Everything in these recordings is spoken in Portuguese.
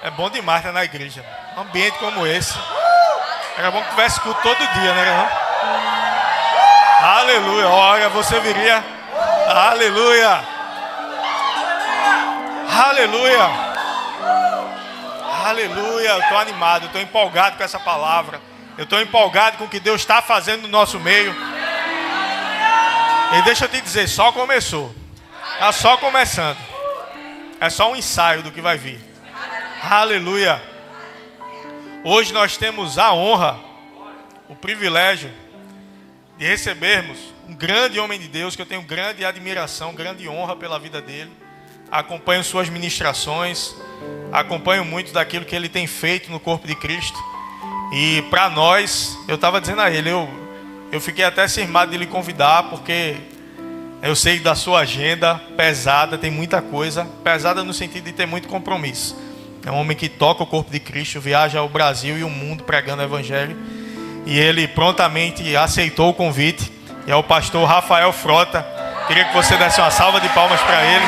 É bom demais estar na igreja. Um ambiente como esse. Era bom que tivesse culto todo dia, né? Não? Aleluia. Olha, você viria. Aleluia. Aleluia. Aleluia. Eu estou animado, eu estou empolgado com essa palavra. Eu estou empolgado com o que Deus está fazendo no nosso meio. E deixa eu te dizer, só começou. Está só começando. É só um ensaio do que vai vir. Aleluia. Hoje nós temos a honra, o privilégio de recebermos um grande homem de Deus, que eu tenho grande admiração, grande honra pela vida dele. Acompanho suas ministrações, acompanho muito daquilo que ele tem feito no corpo de Cristo. E para nós, eu estava dizendo a ele, eu fiquei até cismado de lhe convidar, porque eu sei da sua agenda pesada, tem muita coisa, pesada no sentido de ter muito compromisso. É um homem que toca o corpo de Cristo, viaja ao Brasil e o mundo pregando o Evangelho. E ele prontamente aceitou o convite. E é o pastor Rafael Frota. Queria que você desse uma salva de palmas para ele.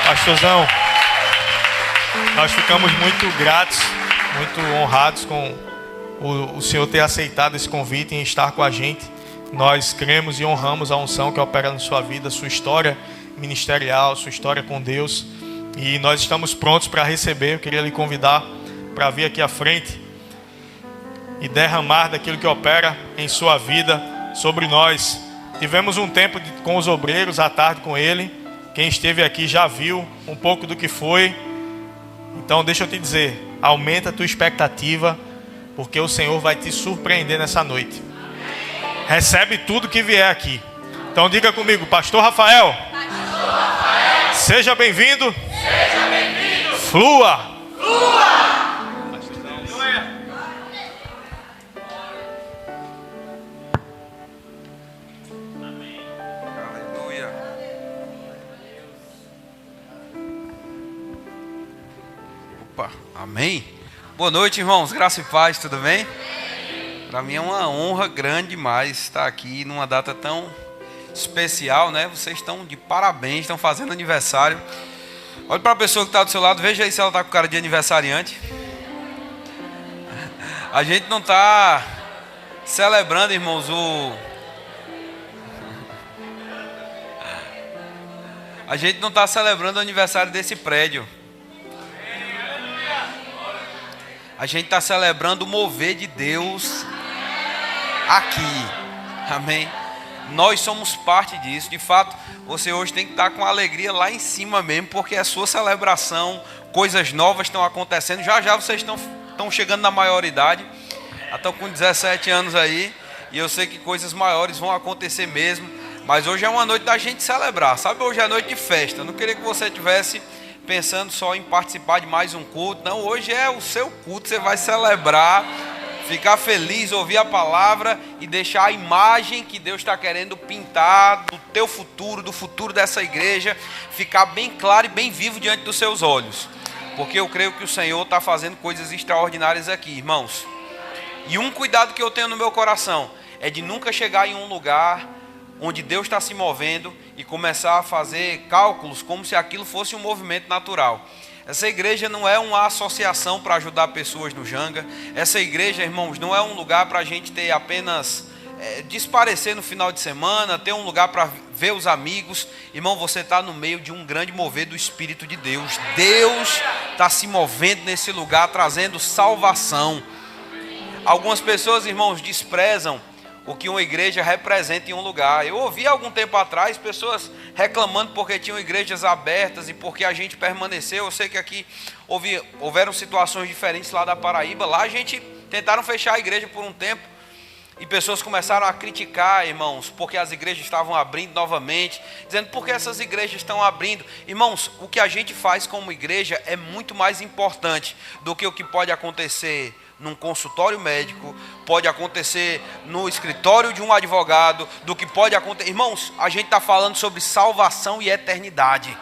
Pastorzão, nós ficamos muito gratos, muito honrados com o Senhor ter aceitado esse convite e estar com a gente. Nós cremos e honramos a unção que opera na sua vida, sua história ministerial, sua história com Deus. E nós estamos prontos para receber. Eu queria lhe convidar para vir aqui à frente e derramar daquilo que opera em sua vida sobre nós. Tivemos um tempo com os obreiros à tarde com ele. Quem esteve aqui já viu um pouco do que foi. Então deixa eu te dizer, aumenta a tua expectativa, porque o Senhor vai te surpreender nessa noite. Recebe tudo que vier aqui. Então diga comigo, Pastor Rafael. Seja bem-vindo. Seja bem-vindo. Flua. Flua. Aleluia. Opa, amém. Boa noite, irmãos. Graça e paz, tudo bem? Para mim é uma honra grande demais estar aqui numa data tão especial, né? Vocês estão de parabéns, estão fazendo aniversário. Olha para a pessoa que está do seu lado, veja aí se ela está com cara de aniversariante. A gente não está celebrando, irmãos, a gente não está celebrando o aniversário desse prédio. A gente está celebrando o mover de Deus aqui. Amém. Nós somos parte disso. De fato, você hoje tem que estar com alegria lá em cima mesmo, porque é a sua celebração, coisas novas estão acontecendo. Já já vocês estão chegando na maioridade. Estão com 17 anos aí, e eu sei que coisas maiores vão acontecer mesmo. Mas hoje é uma noite da gente celebrar, sabe? Hoje é noite de festa. Eu não queria que você estivesse pensando só em participar de mais um culto. Não, hoje é o seu culto, você vai celebrar, ficar feliz, ouvir a palavra e deixar a imagem que Deus está querendo pintar do teu futuro, do futuro dessa igreja, ficar bem claro e bem vivo diante dos seus olhos. Porque eu creio que o Senhor está fazendo coisas extraordinárias aqui, irmãos. E um cuidado que eu tenho no meu coração é de nunca chegar em um lugar onde Deus está se movendo e começar a fazer cálculos como se aquilo fosse um movimento natural. Essa igreja não é uma associação para ajudar pessoas no Janga. Essa igreja, irmãos, não é um lugar para a gente ter apenas desaparecer no final de semana, ter um lugar para ver os amigos. Irmão, você está no meio de um grande mover do Espírito de Deus. Deus está se movendo nesse lugar, trazendo salvação. Algumas pessoas, irmãos, desprezam o que uma igreja representa em um lugar. Eu ouvi algum tempo atrás pessoas reclamando porque tinham igrejas abertas e porque a gente permaneceu. Eu sei que aqui houveram situações diferentes lá da Paraíba. Lá a gente tentaram fechar a igreja por um tempo e pessoas começaram a criticar, irmãos, porque as igrejas estavam abrindo novamente, dizendo por que essas igrejas estão abrindo. Irmãos, o que a gente faz como igreja é muito mais importante do que o que pode acontecer num consultório médico, pode acontecer no escritório de um advogado, do que pode acontecer. Irmãos, a gente está falando sobre salvação e eternidade.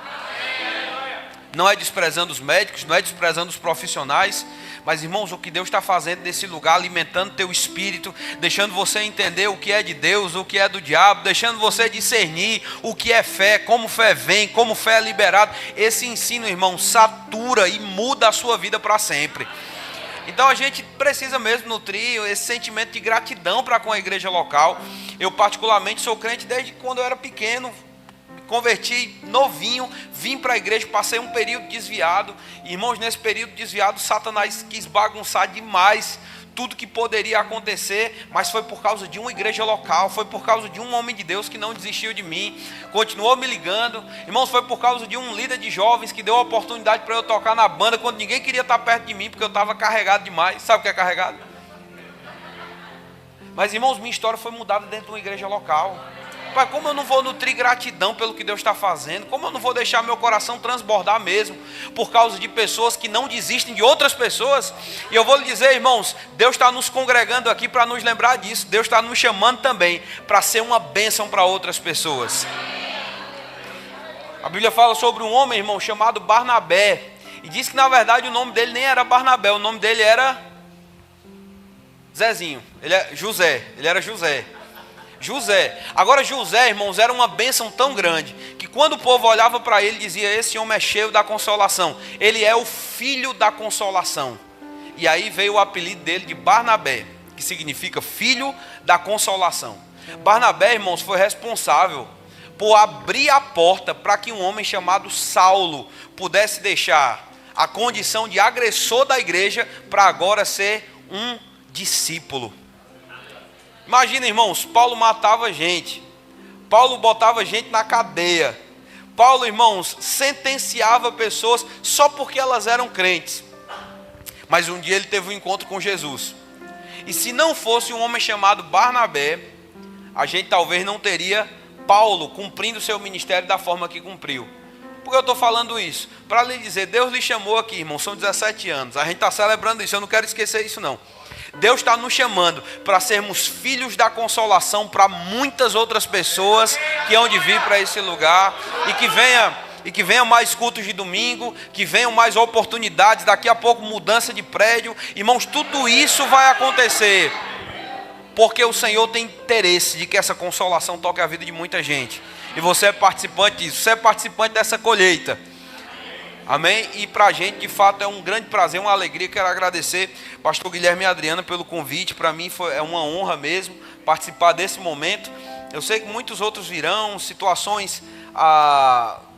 não é desprezando os médicos, não é desprezando os profissionais, mas irmãos, o que Deus está fazendo nesse lugar, alimentando teu espírito, deixando você entender o que é de Deus, o que é do diabo, deixando você discernir o que é fé, como fé vem, como fé é liberada. Esse ensino, irmão, satura e muda a sua vida para sempre. Então a gente precisa mesmo nutrir esse sentimento de gratidão para com a igreja local. Eu particularmente sou crente desde quando eu era pequeno, me converti novinho, vim para a igreja, passei um período desviado. Irmãos, nesse período desviado, Satanás quis bagunçar demais tudo que poderia acontecer, mas foi por causa de uma igreja local, foi por causa de um homem de Deus que não desistiu de mim, continuou me ligando. Irmãos, foi por causa de um líder de jovens que deu a oportunidade para eu tocar na banda, quando ninguém queria estar perto de mim, porque eu estava carregado demais. Sabe o que é carregado? Mas irmãos, minha história foi mudada dentro de uma igreja local. Pai, como eu não vou nutrir gratidão pelo que Deus está fazendo? Como eu não vou deixar meu coração transbordar mesmo por causa de pessoas que não desistem de outras pessoas? E eu vou lhe dizer, irmãos, Deus está nos congregando aqui para nos lembrar disso. Deus está nos chamando também para ser uma bênção para outras pessoas. A Bíblia fala sobre um homem, irmão, chamado Barnabé, e diz que na verdade o nome dele nem era Barnabé, o nome dele era Zezinho, ele era José. Agora José, irmãos, era uma bênção tão grande que quando o povo olhava para ele, dizia: esse homem é cheio da consolação, ele é o filho da consolação. E aí veio o apelido dele de Barnabé, que significa filho da consolação. Barnabé, irmãos, foi responsável por abrir a porta para que um homem chamado Saulo pudesse deixar a condição de agressor da igreja para agora ser um discípulo. Imagina, irmãos, Paulo matava gente, Paulo botava gente na cadeia, Paulo, irmãos, sentenciava pessoas só porque elas eram crentes. Mas um dia ele teve um encontro com Jesus, e se não fosse um homem chamado Barnabé, a gente talvez não teria Paulo cumprindo seu ministério da forma que cumpriu. Por que eu estou falando isso? Para lhe dizer, Deus lhe chamou aqui, irmão, são 17 anos, a gente está celebrando isso, eu não quero esquecer isso não. Deus está nos chamando para sermos filhos da consolação para muitas outras pessoas que hão de vir para esse lugar, e que venham mais cultos de domingo, que venham mais oportunidades, daqui a pouco mudança de prédio. Irmãos, tudo isso vai acontecer porque o Senhor tem interesse de que essa consolação toque a vida de muita gente, e você é participante disso, você é participante dessa colheita. Amém? E para a gente, de fato, é um grande prazer, uma alegria. Quero agradecer pastor Guilherme e Adriana pelo convite. Para mim é uma honra mesmo participar desse momento. Eu sei que muitos outros virão, situações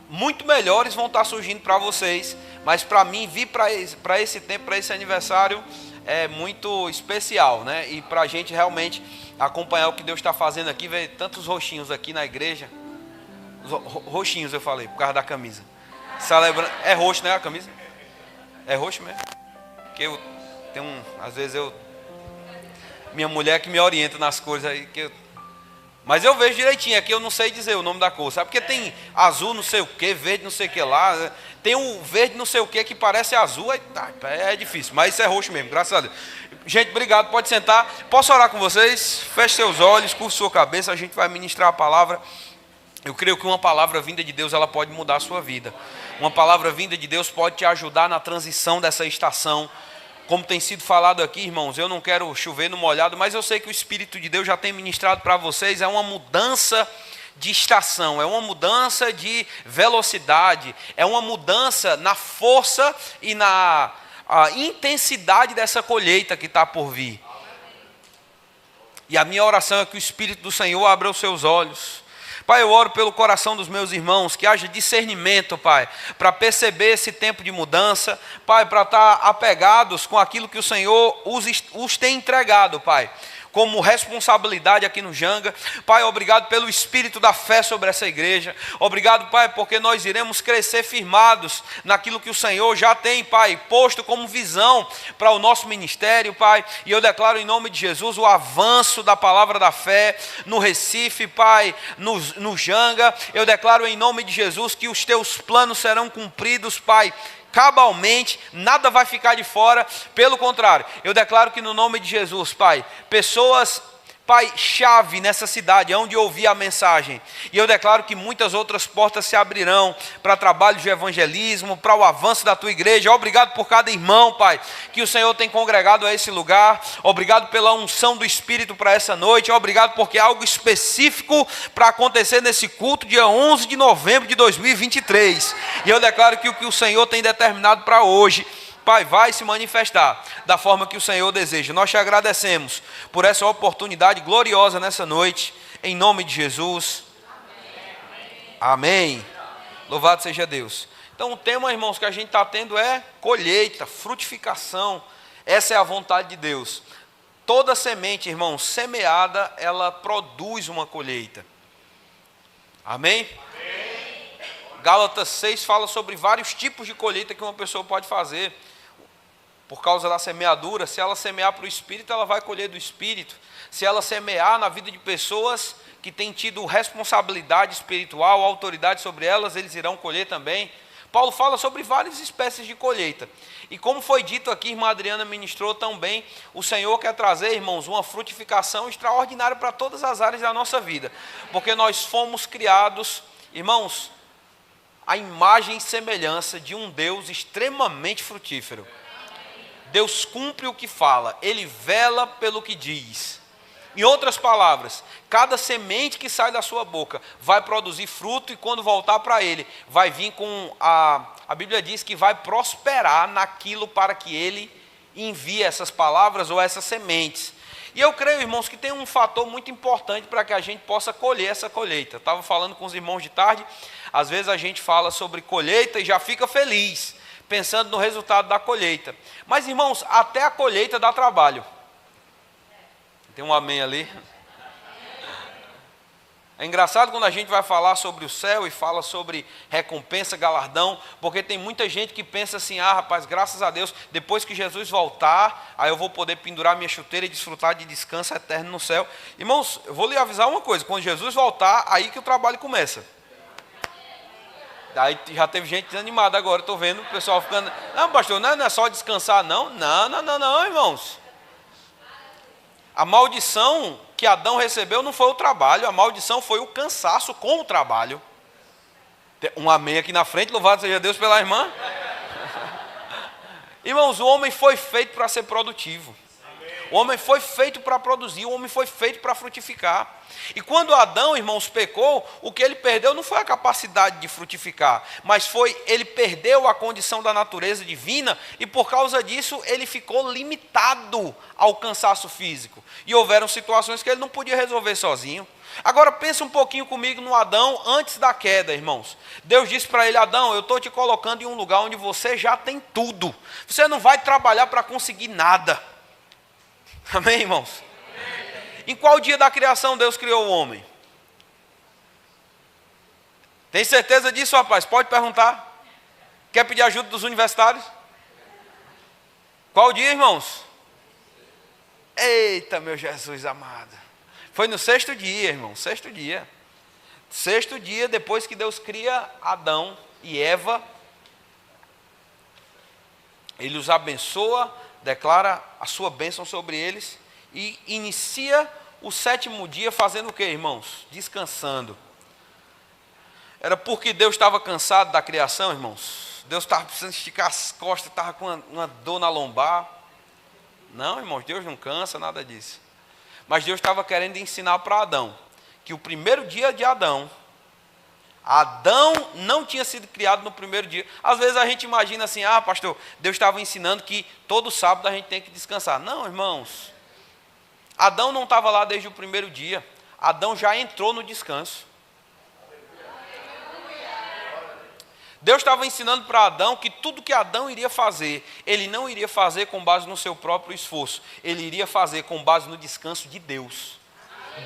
muito melhores vão estar surgindo para vocês, mas para mim, vir para esse tempo, para esse aniversário, é muito especial, né? E para a gente realmente acompanhar o que Deus está fazendo aqui, ver tantos roxinhos aqui na igreja. Roxinhos, eu falei, por causa da camisa. Celebrando. É roxo, né, a camisa? É roxo mesmo? Porque eu tenho às vezes minha mulher que me orienta nas cores aí, mas eu vejo direitinho, aqui eu não sei dizer o nome da cor, sabe? Porque tem azul não sei o que, verde não sei o que lá, tem um verde não sei o que parece azul, é difícil, mas isso é roxo mesmo, graças a Deus. Gente, obrigado, pode sentar. Posso orar com vocês? Feche seus olhos, curva sua cabeça, a gente vai ministrar a palavra. Eu creio que uma palavra vinda de Deus, ela pode mudar a sua vida. Uma palavra vinda de Deus pode te ajudar na transição dessa estação. Como tem sido falado aqui, irmãos, eu não quero chover no molhado, mas eu sei que o Espírito de Deus já tem ministrado para vocês. É uma mudança de estação, é uma mudança de velocidade, é uma mudança na força e na intensidade dessa colheita que está por vir. E a minha oração é que o Espírito do Senhor abra os seus olhos. Pai, eu oro pelo coração dos meus irmãos, que haja discernimento, Pai, para perceber esse tempo de mudança, Pai, para estar apegados com aquilo que o Senhor os tem entregado, Pai, como responsabilidade aqui no Janga. Pai, obrigado pelo espírito da fé sobre essa igreja. Obrigado, Pai, porque nós iremos crescer firmados naquilo que o Senhor já tem, Pai, posto como visão para o nosso ministério, Pai. E eu declaro em nome de Jesus o avanço da palavra da fé no Recife, Pai, no Janga. Eu declaro em nome de Jesus que os teus planos serão cumpridos, Pai, cabalmente, nada vai ficar de fora. Pelo contrário, eu declaro que no nome de Jesus, Pai, pessoas Pai, chave nessa cidade, onde eu ouvi a mensagem. E eu declaro que muitas outras portas se abrirão para trabalho de evangelismo, para o avanço da tua igreja. Obrigado por cada irmão, Pai, que o Senhor tem congregado a esse lugar. Obrigado pela unção do Espírito para essa noite. Obrigado porque há algo específico para acontecer nesse culto, dia 11 de novembro de 2023. E eu declaro que o que o Senhor tem determinado para hoje, Pai, vai se manifestar da forma que o Senhor deseja. Nós te agradecemos por essa oportunidade gloriosa nessa noite, em nome de Jesus. Amém. Louvado seja Deus. Então o tema, irmãos, que a gente está tendo é colheita, frutificação. Essa é a vontade de Deus. Toda semente, irmãos, semeada, ela produz uma colheita. Amém? Gálatas 6 fala sobre vários tipos de colheita que uma pessoa pode fazer. Por causa da semeadura, se ela semear para o Espírito, ela vai colher do Espírito. Se ela semear na vida de pessoas que têm tido responsabilidade espiritual, autoridade sobre elas, eles irão colher também. Paulo fala sobre várias espécies de colheita. E como foi dito aqui, irmã Adriana ministrou também, o Senhor quer trazer, irmãos, uma frutificação extraordinária para todas as áreas da nossa vida. Porque nós fomos criados, irmãos, à imagem e semelhança de um Deus extremamente frutífero. Deus cumpre o que fala, Ele vela pelo que diz. Em outras palavras, cada semente que sai da sua boca vai produzir fruto e quando voltar para Ele, vai vir com a Bíblia diz que vai prosperar naquilo para que Ele envie essas palavras ou essas sementes. E eu creio, irmãos, que tem um fator muito importante para que a gente possa colher essa colheita. Eu estava falando com os irmãos de tarde, às vezes a gente fala sobre colheita e já fica feliz, pensando no resultado da colheita. Mas, irmãos, até a colheita dá trabalho. Tem um amém ali. É engraçado quando a gente vai falar sobre o céu e fala sobre recompensa, galardão, porque tem muita gente que pensa assim, rapaz, graças a Deus, depois que Jesus voltar, aí eu vou poder pendurar minha chuteira e desfrutar de descanso eterno no céu. Irmãos, eu vou lhe avisar uma coisa, quando Jesus voltar, aí que o trabalho começa. Aí já teve gente desanimada agora, estou vendo o pessoal ficando, não pastor, não é só descansar não, não, irmãos. A maldição que Adão recebeu não foi o trabalho, a maldição foi o cansaço com o trabalho. Tem um amém aqui na frente, louvado seja Deus pela irmã. Irmãos, o homem foi feito para ser produtivo. O homem foi feito para produzir, o homem foi feito para frutificar. E quando Adão, irmãos, pecou, o que ele perdeu não foi a capacidade de frutificar, mas ele perdeu a condição da natureza divina e por causa disso ele ficou limitado ao cansaço físico. E houveram situações que ele não podia resolver sozinho. Agora pense um pouquinho comigo no Adão antes da queda, irmãos. Deus disse para ele, Adão, eu estou te colocando em um lugar onde você já tem tudo. Você não vai trabalhar para conseguir nada. Amém, irmãos? Em qual dia da criação Deus criou o homem? Tem certeza disso, rapaz? Pode perguntar. Quer pedir ajuda dos universitários? Qual dia, irmãos? Eita, meu Jesus amado. Foi no 6º dia, irmão. 6º dia. 6º dia, depois que Deus cria Adão e Eva, Ele os abençoa, declara a sua bênção sobre eles e inicia o 7º dia fazendo o que, irmãos? Descansando. Era porque Deus estava cansado da criação, irmãos? Deus estava precisando esticar as costas, estava com uma dor na lombar? Não, irmãos, Deus não cansa, nada disso. Mas Deus estava querendo ensinar para Adão que o primeiro dia de Adão não tinha sido criado no primeiro dia. Às vezes a gente imagina assim, pastor, Deus estava ensinando que todo sábado a gente tem que descansar. Não, irmãos. Adão não estava lá desde o primeiro dia. Adão já entrou no descanso. Deus estava ensinando para Adão que tudo que Adão iria fazer, ele não iria fazer com base no seu próprio esforço. Ele iria fazer com base no descanso de Deus.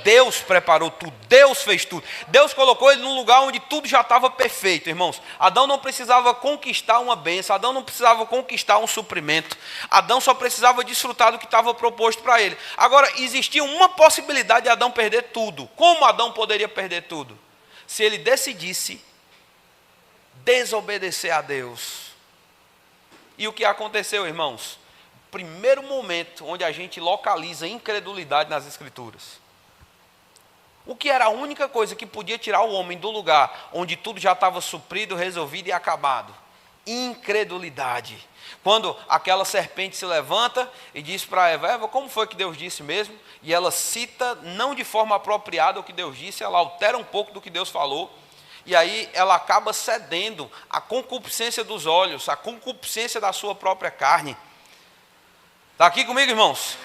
Deus preparou tudo, Deus fez tudo. Deus colocou ele num lugar onde tudo já estava perfeito, irmãos. Adão não precisava conquistar uma bênção, Adão não precisava conquistar um suprimento. Adão só precisava desfrutar do que estava proposto para ele. Agora, existia uma possibilidade de Adão perder tudo. Como Adão poderia perder tudo? Se ele decidisse desobedecer a Deus. E o que aconteceu, irmãos? Primeiro momento onde a gente localiza incredulidade nas Escrituras. O que era a única coisa que podia tirar o homem do lugar onde tudo já estava suprido, resolvido e acabado? Incredulidade. Quando aquela serpente se levanta e diz para Eva: Eva, como foi que Deus disse mesmo? E ela cita não de forma apropriada o que Deus disse, ela altera um pouco do que Deus falou. E aí ela acaba cedendo à concupiscência dos olhos, à concupiscência da sua própria carne. Está aqui comigo, irmãos?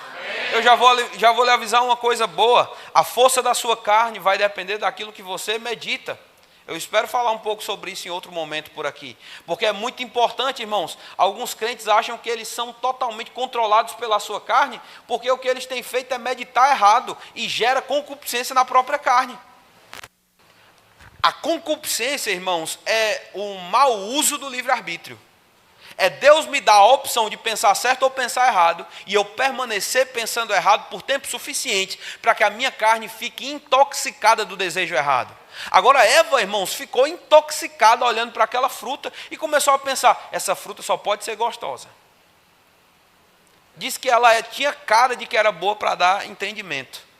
Eu já vou lhe avisar uma coisa boa. A força da sua carne vai depender daquilo que você medita. Eu espero falar um pouco sobre isso em outro momento por aqui. Porque é muito importante, irmãos. Alguns crentes acham que eles são totalmente controlados pela sua carne, porque o que eles têm feito é meditar errado e gera concupiscência na própria carne. A concupiscência, irmãos, é o mau uso do livre-arbítrio. É Deus me dar a opção de pensar certo ou pensar errado, e eu permanecer pensando errado por tempo suficiente para que a minha carne fique intoxicada do desejo errado. Agora Eva, irmãos, ficou intoxicada olhando para aquela fruta e começou a pensar: essa fruta só pode ser gostosa. Diz que ela tinha cara de que era boa para dar entendimento.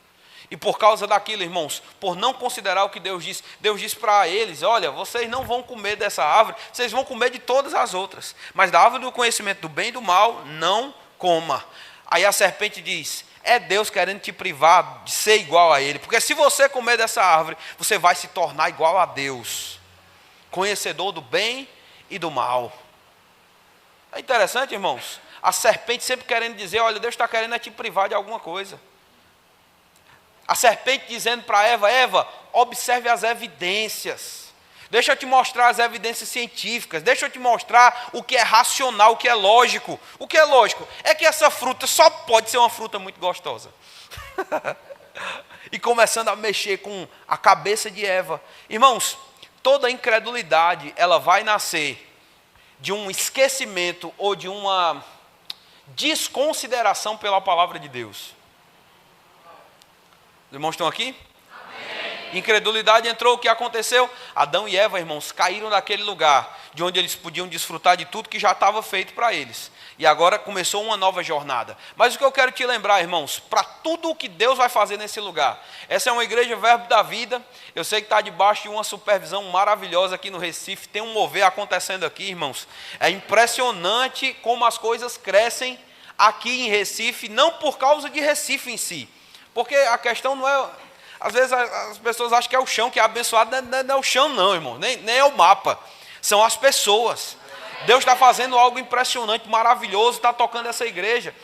E por causa daquilo, irmãos, por não considerar o que Deus disse para eles: olha, vocês não vão comer dessa árvore, vocês vão comer de todas as outras, mas da árvore do conhecimento do bem e do mal, não coma. Aí a serpente diz: é Deus querendo te privar de ser igual a Ele, porque se você comer dessa árvore, você vai se tornar igual a Deus, conhecedor do bem e do mal. É interessante, irmãos, a serpente sempre querendo dizer: olha, Deus está querendo te privar de alguma coisa. A serpente dizendo para Eva: Eva, observe as evidências. Deixa eu te mostrar as evidências científicas. Deixa eu te mostrar o que é racional, o que é lógico. O que é lógico é que essa fruta só pode ser uma fruta muito gostosa. E começando a mexer com a cabeça de Eva. Irmãos, toda incredulidade, ela vai nascer de um esquecimento ou de uma desconsideração pela palavra de Deus. Os irmãos estão aqui? Amém. Incredulidade entrou, o que aconteceu? Adão e Eva, irmãos, caíram naquele lugar de onde eles podiam desfrutar de tudo que já estava feito para eles. E agora começou uma nova jornada. Mas o que eu quero te lembrar, irmãos, para tudo o que Deus vai fazer nesse lugar. Essa é uma igreja Verbo da Vida. Eu sei que está debaixo de uma supervisão maravilhosa aqui no Recife. Tem um mover acontecendo aqui, irmãos. É impressionante como as coisas crescem aqui em Recife, não por causa de Recife em si. Porque a questão não é... Às vezes as pessoas acham que é o chão que é abençoado. Não é o chão não, irmão. Nem é o mapa. São as pessoas. Deus está fazendo algo impressionante, maravilhoso. Está tocando essa igreja.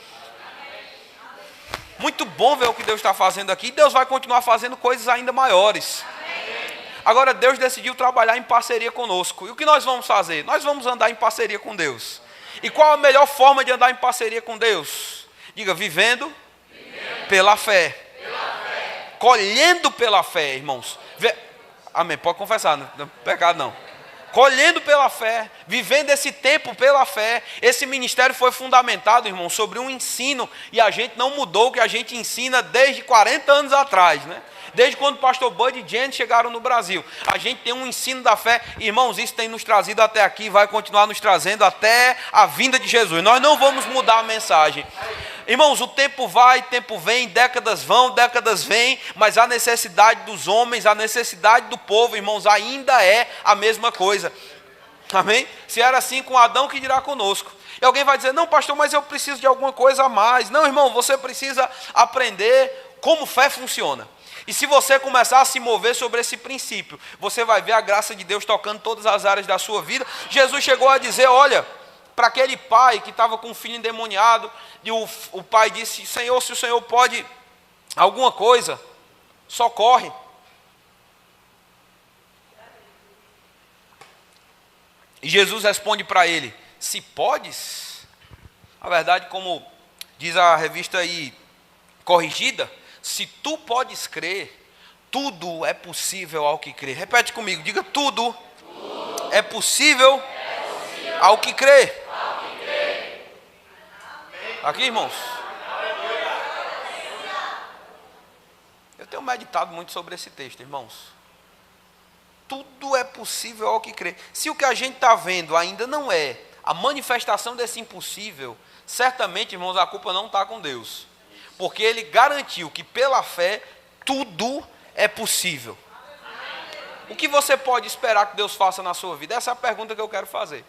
Muito bom ver o que Deus está fazendo aqui. Deus vai continuar fazendo coisas ainda maiores. Agora Deus decidiu trabalhar em parceria conosco. E o que nós vamos fazer? Nós vamos andar em parceria com Deus. E qual a melhor forma de andar em parceria com Deus? Diga: vivendo pela fé. Colhendo pela fé, irmãos. Amém, pode confessar, não é pecado não. Colhendo pela fé, vivendo esse tempo pela fé. Esse ministério foi fundamentado, irmão, sobre um ensino. E a gente não mudou o que a gente ensina desde 40 anos atrás, né? Desde quando o pastor Bud e Jenny chegaram no Brasil. A gente tem um ensino da fé. Irmãos, isso tem nos trazido até aqui, vai continuar nos trazendo até a vinda de Jesus. Nós não vamos mudar a mensagem. Irmãos, o tempo vai, tempo vem, décadas vão, décadas vêm, mas a necessidade dos homens, a necessidade do povo, irmãos, ainda é a mesma coisa. Amém? Se era assim com Adão, que dirá conosco? E alguém vai dizer: não, pastor, mas eu preciso de alguma coisa a mais. Não, irmão, você precisa aprender como fé funciona. E se você começar a se mover sobre esse princípio, você vai ver a graça de Deus tocando todas as áreas da sua vida. Jesus chegou a dizer: olha, para aquele pai que estava com um filho endemoniado, e o pai disse: Senhor, se o Senhor pode alguma coisa, socorre. E Jesus responde para ele: se podes. Na verdade, como diz a revista aí corrigida, se tu podes crer, tudo é possível ao que crê. Repete comigo, diga: tudo é possível ao que crê. Aqui, irmãos, eu tenho meditado muito sobre esse texto, irmãos. Tudo é possível ao que crê. Se o que a gente está vendo ainda não é a manifestação desse impossível, certamente, irmãos, a culpa não está com Deus. Porque Ele garantiu que pela fé tudo é possível. O que você pode esperar que Deus faça na sua vida? Essa é a pergunta que eu quero fazer.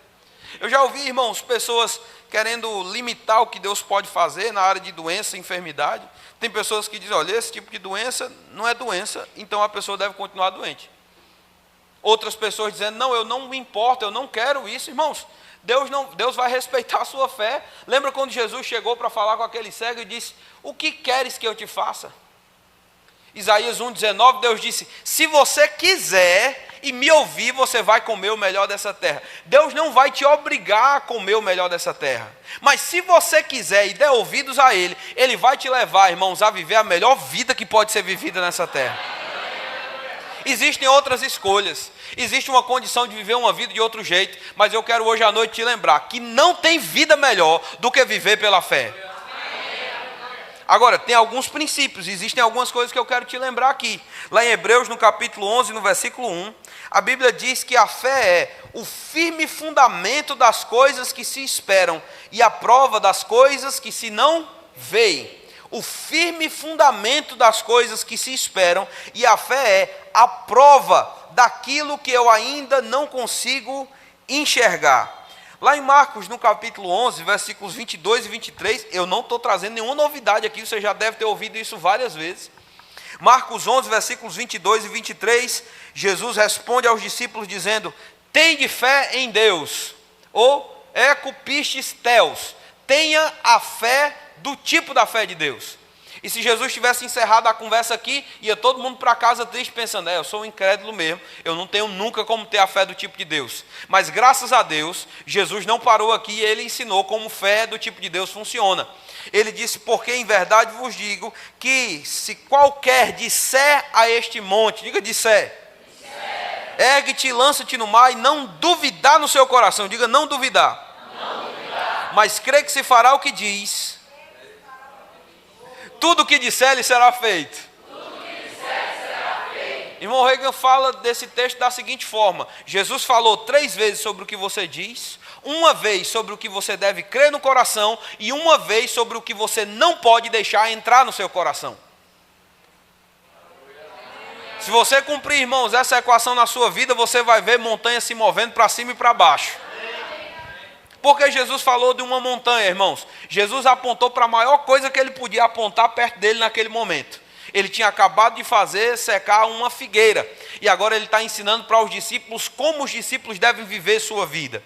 Eu já ouvi, irmãos, pessoas querendo limitar o que Deus pode fazer na área de doença e enfermidade. Tem pessoas que dizem, olha, esse tipo de doença não é doença, então a pessoa deve continuar doente. Outras pessoas dizendo, não, eu não me importo, eu não quero isso. Irmãos, Deus vai respeitar a sua fé. Lembra quando Jesus chegou para falar com aquele cego e disse, o que queres que eu te faça? Isaías 1,19, Deus disse, se você quiser e me ouvir, você vai comer o melhor dessa terra. Deus não vai te obrigar a comer o melhor dessa terra. Mas se você quiser e der ouvidos a Ele, Ele vai te levar, irmãos, a viver a melhor vida que pode ser vivida nessa terra. Existem outras escolhas. Existe uma condição de viver uma vida de outro jeito. Mas eu quero hoje à noite te lembrar que não tem vida melhor do que viver pela fé. Agora, tem alguns princípios, existem algumas coisas que eu quero te lembrar aqui. Lá em Hebreus, no capítulo 11, no versículo 1, a Bíblia diz que a fé é o firme fundamento das coisas que se esperam e a prova das coisas que se não veem. O firme fundamento das coisas que se esperam e a fé é a prova daquilo que eu ainda não consigo enxergar. Lá em Marcos, no capítulo 11, versículos 22 e 23, eu não estou trazendo nenhuma novidade aqui, você já deve ter ouvido isso várias vezes. Marcos 11, versículos 22 e 23, Jesus responde aos discípulos dizendo, tende fé em Deus, ou eco pistis theos, tenha a fé do tipo da fé de Deus. E se Jesus tivesse encerrado a conversa aqui, ia todo mundo para casa triste pensando, eu sou um incrédulo mesmo, eu não tenho nunca como ter a fé do tipo de Deus. Mas graças a Deus, Jesus não parou aqui e Ele ensinou como fé do tipo de Deus funciona. Ele disse, porque em verdade vos digo, que se qualquer disser a este monte, diga disser, ergue-te e lança-te no mar e não duvidar no seu coração, diga não duvidar. Mas crê que se fará o que diz, tudo o que disser lhe será feito. Irmão Reagan fala desse texto da seguinte forma, Jesus falou 3 vezes sobre o que você diz, uma vez sobre o que você deve crer no coração e uma vez sobre o que você não pode deixar entrar no seu coração. Se você cumprir, irmãos, essa equação na sua vida, você vai ver montanhas se movendo para cima e para baixo. Porque Jesus falou de uma montanha, irmãos. Jesus apontou para a maior coisa que ele podia apontar perto dele naquele momento. Ele tinha acabado de fazer secar uma figueira. E agora ele está ensinando para os discípulos como os discípulos devem viver sua vida.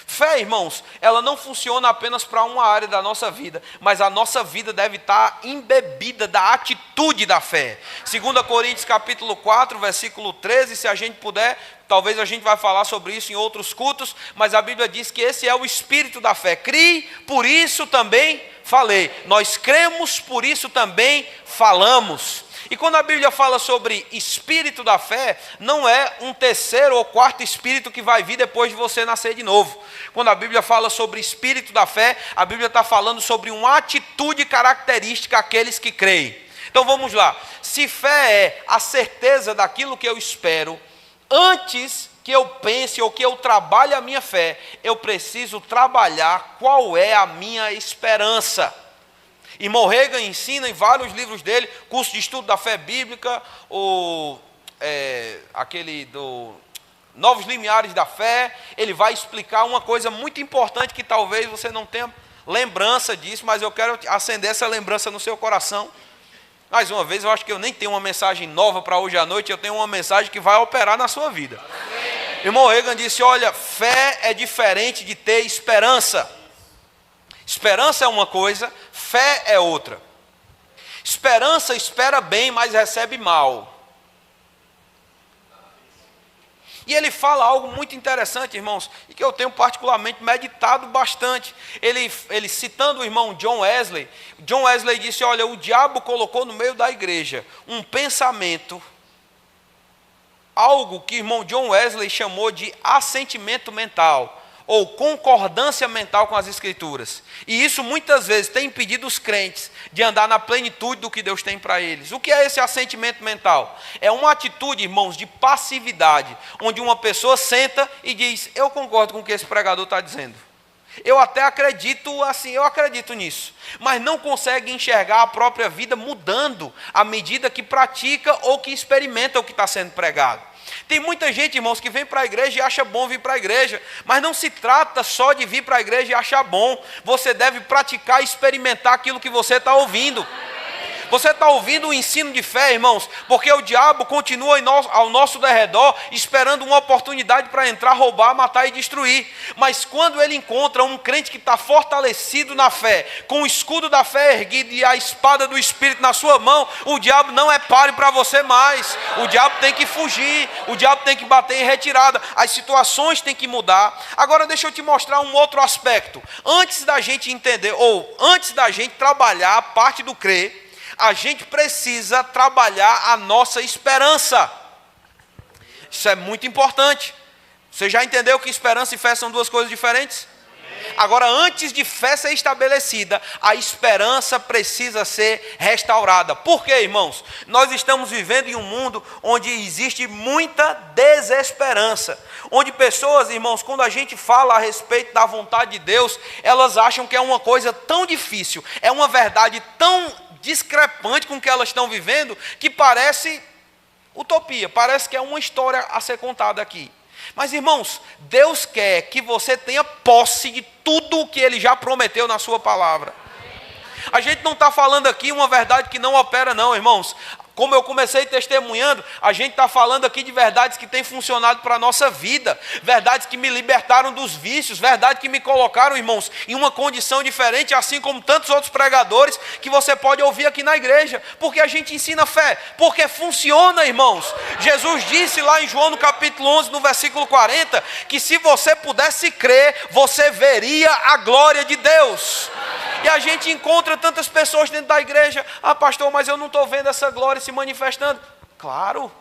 Fé, irmãos, ela não funciona apenas para uma área da nossa vida, mas a nossa vida deve estar embebida da atitude da fé. 2 Coríntios capítulo 4, versículo 13, se a gente puder, talvez a gente vai falar sobre isso em outros cultos, mas a Bíblia diz que esse é o espírito da fé. Crie, por isso também falei. Nós cremos, por isso também falamos. E quando a Bíblia fala sobre espírito da fé, não é um terceiro ou quarto espírito que vai vir depois de você nascer de novo. Quando a Bíblia fala sobre espírito da fé, a Bíblia está falando sobre uma atitude característica àqueles que creem. Então vamos lá. Se fé é a certeza daquilo que eu espero, antes que eu pense ou que eu trabalhe a minha fé, eu preciso trabalhar qual é a minha esperança. Irmão Reagan ensina em vários livros dele, curso de estudo da fé bíblica, aquele do Novos Limiares da Fé, ele vai explicar uma coisa muito importante que talvez você não tenha lembrança disso, mas eu quero acender essa lembrança no seu coração. Mais uma vez, eu acho que eu nem tenho uma mensagem nova para hoje à noite, eu tenho uma mensagem que vai operar na sua vida. Irmão Reagan disse, olha, fé é diferente de ter esperança. Esperança é uma coisa, fé é outra. Esperança espera bem, mas recebe mal. E ele fala algo muito interessante, irmãos, e que eu tenho particularmente meditado bastante. Ele citando o irmão John Wesley disse, olha, o diabo colocou no meio da igreja um pensamento, algo que o irmão John Wesley chamou de assentimento mental, ou concordância mental com as Escrituras. E isso muitas vezes tem impedido os crentes de andar na plenitude do que Deus tem para eles. O que é esse assentimento mental? É uma atitude, irmãos, de passividade, onde uma pessoa senta e diz, eu concordo com o que esse pregador está dizendo. Eu até acredito assim, eu acredito nisso, mas não consegue enxergar a própria vida mudando à medida que pratica ou que experimenta o que está sendo pregado. Tem muita gente, irmãos, que vem para a igreja e acha bom vir para a igreja, mas não se trata só de vir para a igreja e achar bom. Você deve praticar e experimentar aquilo que você está ouvindo. Você está ouvindo o ensino de fé, irmãos, porque o diabo continua ao nosso derredor, esperando uma oportunidade para entrar, roubar, matar e destruir. Mas quando ele encontra um crente que está fortalecido na fé, com o escudo da fé erguido e a espada do Espírito na sua mão, o diabo não é páreo para você mais. O diabo tem que fugir, o diabo tem que bater em retirada, as situações têm que mudar. Agora deixa eu te mostrar um outro aspecto. Antes da gente entender, ou antes da gente trabalhar a parte do crer, a gente precisa trabalhar a nossa esperança. Isso é muito importante. Você já entendeu que esperança e fé são duas coisas diferentes? Agora, antes de fé ser estabelecida, a esperança precisa ser restaurada. Por quê, irmãos? Nós estamos vivendo em um mundo onde existe muita desesperança. Onde pessoas, irmãos, quando a gente fala a respeito da vontade de Deus, elas acham que é uma coisa tão difícil, é uma verdade tão discrepante com o que elas estão vivendo, que parece utopia, parece que é uma história a ser contada aqui. Mas, irmãos, Deus quer que você tenha posse de tudo o que Ele já prometeu na sua palavra. A gente não está falando aqui uma verdade que não opera não, irmãos. Como eu comecei testemunhando, a gente está falando aqui de verdades que têm funcionado para a nossa vida, verdades que me libertaram dos vícios, verdades que me colocaram, irmãos, em uma condição diferente, assim como tantos outros pregadores que você pode ouvir aqui na igreja, porque a gente ensina fé, porque funciona, irmãos. Jesus disse lá em João no capítulo 11, no versículo 40, que se você pudesse crer, você veria a glória de Deus. E a gente encontra tantas pessoas dentro da igreja, pastor, mas eu não estou vendo essa glória se manifestando. Claro,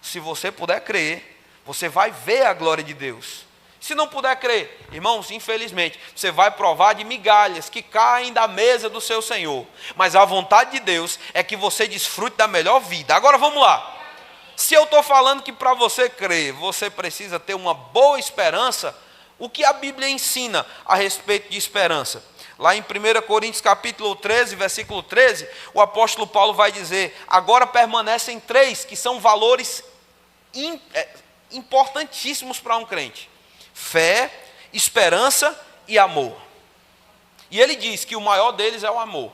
se você puder crer, você vai ver a glória de Deus. Se não puder crer, irmãos, infelizmente, você vai provar de migalhas que caem da mesa do seu Senhor. Mas a vontade de Deus é que você desfrute da melhor vida. Agora vamos lá. Se eu estou falando que para você crer, você precisa ter uma boa esperança, o que a Bíblia ensina a respeito de esperança? Lá em 1 Coríntios capítulo 13, versículo 13, o apóstolo Paulo vai dizer: agora permanecem três que são valores importantíssimos para um crente: fé, esperança e amor. E ele diz que o maior deles é o amor.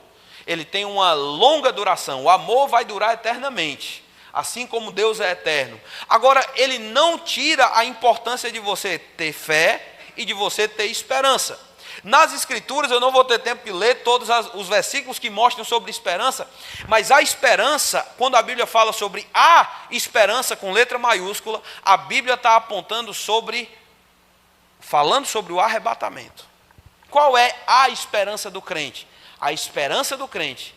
Ele tem uma longa duração, o amor vai durar eternamente, assim como Deus é eterno. Agora, ele não tira a importância de você ter fé e de você ter esperança. Nas Escrituras, eu não vou ter tempo de ler todos os versículos que mostram sobre esperança, mas a esperança, quando a Bíblia fala sobre a esperança com letra maiúscula, a Bíblia está falando sobre o arrebatamento. Qual é a esperança do crente? A esperança do crente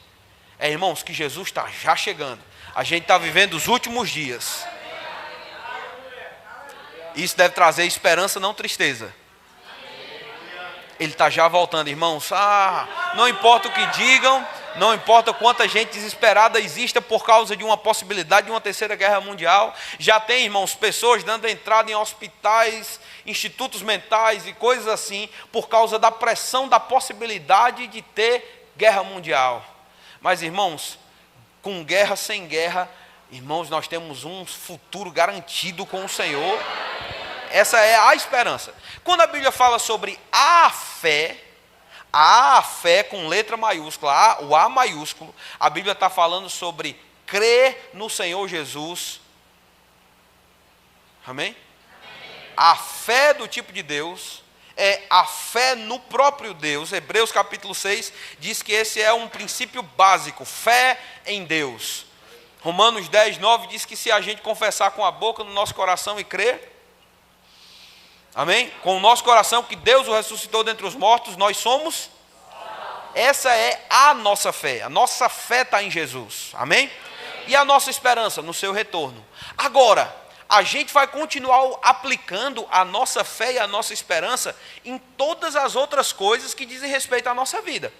é, irmãos, que Jesus está já chegando. A gente está vivendo os últimos dias. Isso deve trazer esperança, não tristeza. Ele está já voltando, irmãos. Não importa o que digam, não importa quanta gente desesperada exista por causa de uma possibilidade de uma terceira guerra mundial. Já tem, irmãos, pessoas dando entrada em hospitais, institutos mentais e coisas assim, por causa da pressão da possibilidade de ter guerra mundial. Mas, irmãos, com guerra, sem guerra, irmãos, nós temos um futuro garantido com o Senhor. Essa é a esperança. Quando a Bíblia fala sobre a fé com letra maiúscula, o A maiúsculo, a Bíblia está falando sobre crer no Senhor Jesus. Amém? A fé do tipo de Deus é a fé no próprio Deus. Hebreus capítulo 6 diz que esse é um princípio básico, fé em Deus. Romanos 10, 9 diz que se a gente confessar com a boca no nosso coração e crer, amém? Com o nosso coração que Deus o ressuscitou dentre os mortos, nós somos. Essa é a nossa fé. A nossa fé está em Jesus. Amém? E a nossa esperança no seu retorno. Agora, a gente vai continuar aplicando a nossa fé e a nossa esperança em todas as outras coisas que dizem respeito à nossa vida.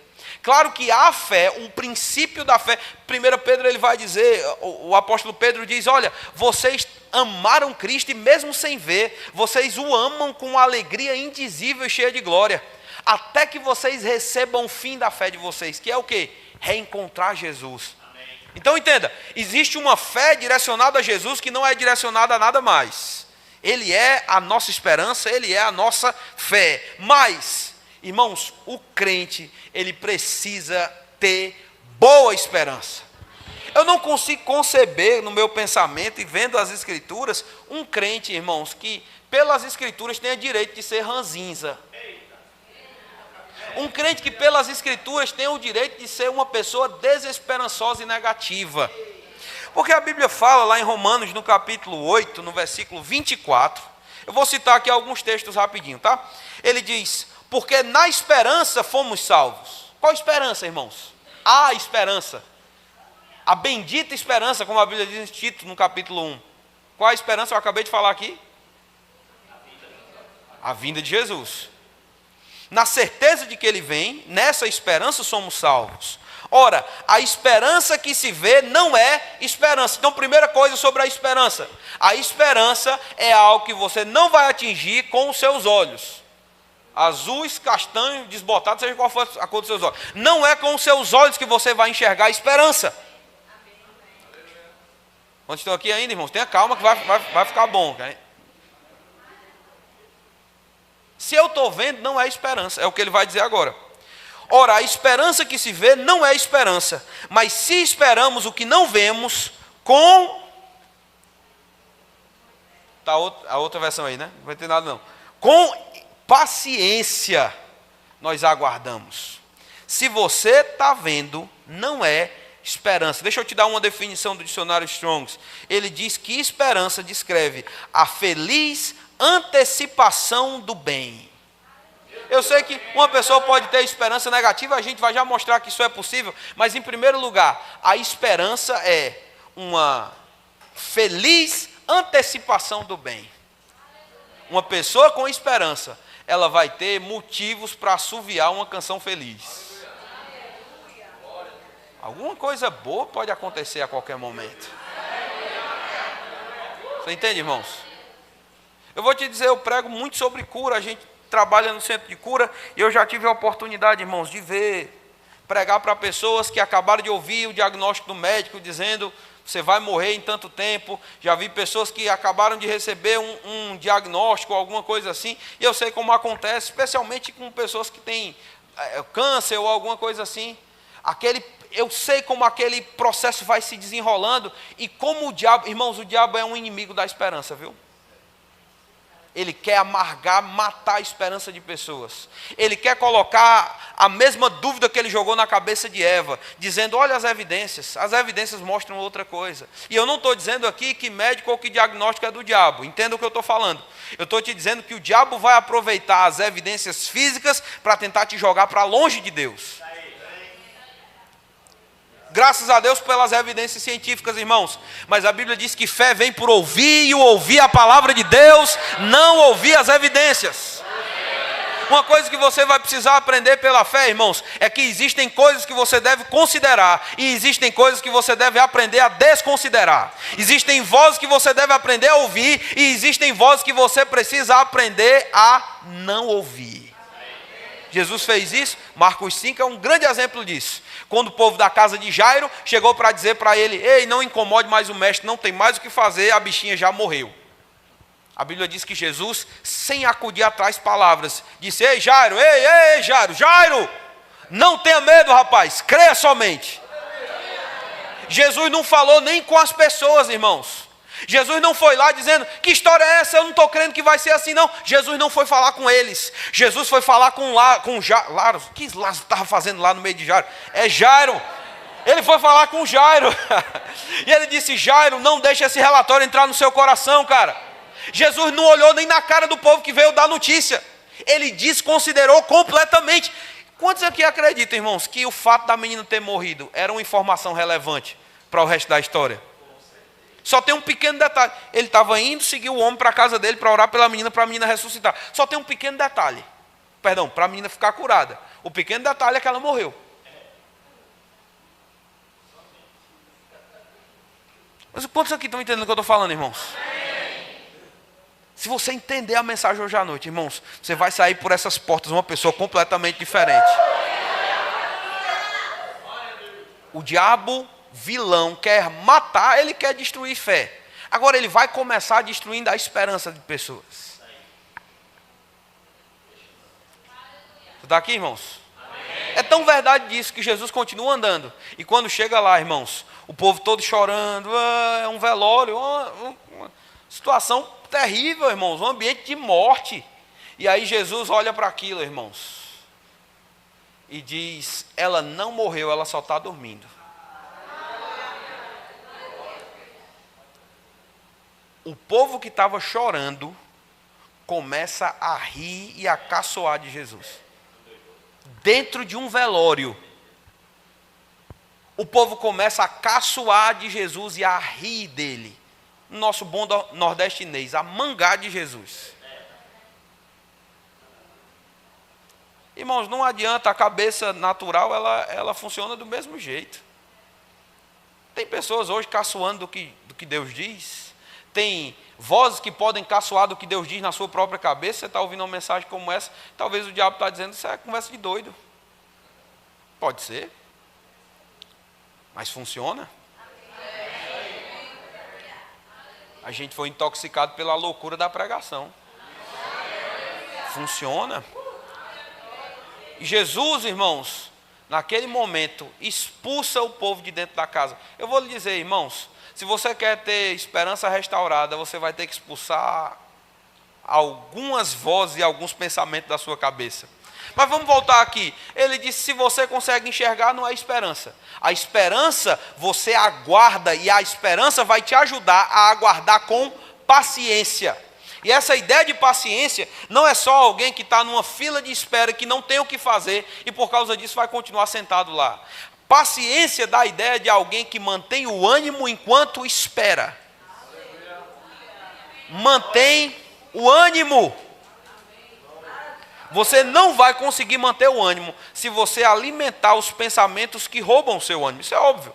Claro que a fé, o princípio da fé, 1 Pedro ele vai dizer, o apóstolo Pedro diz: olha, vocês amaram Cristo e mesmo sem ver, vocês o amam com alegria indizível e cheia de glória. até que vocês recebam o fim da fé de vocês, que é o quê? Reencontrar Jesus. Então entenda, existe uma fé direcionada a Jesus que não é direcionada a nada mais. Ele é a nossa esperança, Ele é a nossa fé. Mas, irmãos, o crente, ele precisa ter boa esperança. Eu não consigo conceber no meu pensamento e vendo as Escrituras, um crente, irmãos, que pelas Escrituras tenha direito de ser ranzinza. Um crente que pelas Escrituras tem o direito de ser uma pessoa desesperançosa e negativa. Porque a Bíblia fala lá em Romanos, no capítulo 8, no versículo 24. Eu vou citar aqui alguns textos rapidinho, tá? Ele diz, porque na esperança fomos salvos. Qual esperança, irmãos? A esperança. A bendita esperança, como a Bíblia diz em Tito, no capítulo 1. Qual a esperança eu acabei de falar aqui? A vinda de Jesus. Na certeza de que Ele vem, nessa esperança somos salvos. Ora, a esperança que se vê não é esperança. Então, primeira coisa sobre a esperança. A esperança é algo que você não vai atingir com os seus olhos. Azuis, castanhos, desbotados, seja qual for a cor dos seus olhos. Não é com os seus olhos que você vai enxergar a esperança. Quando estão aqui ainda, irmãos, tenha calma que vai ficar bom. Se eu estou vendo, não é esperança. É o que ele vai dizer agora. Ora, a esperança que se vê não é esperança. Mas se esperamos o que não vemos, com... Tá a outra versão aí, né? Não vai ter nada não. Com paciência nós aguardamos. Se você está vendo, não é esperança. Deixa eu te dar uma definição do dicionário Strong's. Ele diz que esperança descreve a feliz antecipação do bem. Eu sei que uma pessoa pode ter esperança negativa, a gente vai já mostrar que isso é possível, mas em primeiro lugar, a esperança é uma feliz antecipação do bem. Uma pessoa com esperança, ela vai ter motivos para assoviar uma canção feliz. Alguma coisa boa pode acontecer a qualquer momento. Você entende, irmãos? Eu vou te dizer, eu prego muito sobre cura, a gente trabalha no centro de cura, e eu já tive a oportunidade, irmãos, de pregar para pessoas que acabaram de ouvir o diagnóstico do médico, dizendo, você vai morrer em tanto tempo. Já vi pessoas que acabaram de receber um diagnóstico, alguma coisa assim, e eu sei como acontece, especialmente com pessoas que têm câncer ou alguma coisa assim. Eu sei como aquele processo vai se desenrolando, e como o diabo, irmãos, o diabo é um inimigo da esperança, viu? Ele quer amargar, matar a esperança de pessoas. Ele quer colocar a mesma dúvida que ele jogou na cabeça de Eva, dizendo, olha as evidências mostram outra coisa. E eu não estou dizendo aqui que médico ou que diagnóstico é do diabo, entenda o que eu estou falando. Eu estou te dizendo que o diabo vai aproveitar as evidências físicas para tentar te jogar para longe de Deus. Graças a Deus pelas evidências científicas, irmãos. Mas a Bíblia diz que fé vem por ouvir, e o ouvir a palavra de Deus, não ouvir as evidências. Uma coisa que você vai precisar aprender pela fé, irmãos, é que existem coisas que você deve considerar, e existem coisas que você deve aprender a desconsiderar. Existem vozes que você deve aprender a ouvir, e existem vozes que você precisa aprender a não ouvir. Jesus fez isso, Marcos 5 é um grande exemplo disso. Quando o povo da casa de Jairo chegou para dizer para ele, ei, não incomode mais o mestre, não tem mais o que fazer, a bichinha já morreu. A Bíblia diz que Jesus, sem acudir atrás palavras, disse, ei Jairo, Jairo, não tenha medo, rapaz, creia somente. Jesus não falou nem com as pessoas, irmãos. Jesus não foi lá dizendo, que história é essa? Eu não estou crendo que vai ser assim, não. Jesus não foi falar com eles. Jesus foi falar com Jairo. O que Lázaro estava fazendo lá no meio de Jairo? É Jairo. Ele foi falar com Jairo. E ele disse, Jairo, não deixe esse relatório entrar no seu coração, cara. Jesus não olhou nem na cara do povo que veio dar notícia. Ele desconsiderou completamente. Quantos aqui acreditam, irmãos, que o fato da menina ter morrido era uma informação relevante para o resto da história? Só tem um pequeno detalhe. Ele estava indo seguir o homem para a casa dele para orar pela menina, para a menina ressuscitar. Só tem um pequeno detalhe. Perdão, para a menina ficar curada. O pequeno detalhe é que ela morreu. Mas quantos aqui estão entendendo o que eu estou falando, irmãos? Se você entender a mensagem hoje à noite, irmãos, você vai sair por essas portas uma pessoa completamente diferente. O diabo, vilão, quer matar, ele quer destruir fé. Agora ele vai começar destruindo a esperança de pessoas. Você está aqui, irmãos? É tão verdade disso que Jesus continua andando. E quando chega lá, irmãos, o povo todo chorando, é um velório, uma situação terrível, irmãos, um ambiente de morte. E aí Jesus olha para aquilo, irmãos, e diz: ela não morreu, ela só está dormindo. O povo que estava chorando começa a rir e a caçoar de Jesus. Dentro de um velório, o povo começa a caçoar de Jesus e a rir dele. Nosso bom nordestinês, a mangar de Jesus. Irmãos, não adianta, a cabeça natural, ela funciona do mesmo jeito. Tem pessoas hoje caçoando do que Deus diz. Tem vozes que podem caçoar do que Deus diz na sua própria cabeça. Você está ouvindo uma mensagem como essa, talvez o diabo está dizendo: isso é conversa de doido. Pode ser, mas funciona. A gente foi intoxicado pela loucura da pregação. Funciona. E Jesus, irmãos, naquele momento, expulsa o povo de dentro da casa. Eu vou lhe dizer, irmãos, se você quer ter esperança restaurada, você vai ter que expulsar algumas vozes e alguns pensamentos da sua cabeça. Mas vamos voltar aqui. Ele disse: se você consegue enxergar, não é esperança. A esperança você aguarda, e a esperança vai te ajudar a aguardar com paciência. E essa ideia de paciência não é só alguém que está numa fila de espera, que não tem o que fazer e por causa disso vai continuar sentado lá. Paciência dá a ideia de alguém que mantém o ânimo enquanto espera. Mantém o ânimo. Você não vai conseguir manter o ânimo se você alimentar os pensamentos que roubam o seu ânimo. Isso é óbvio.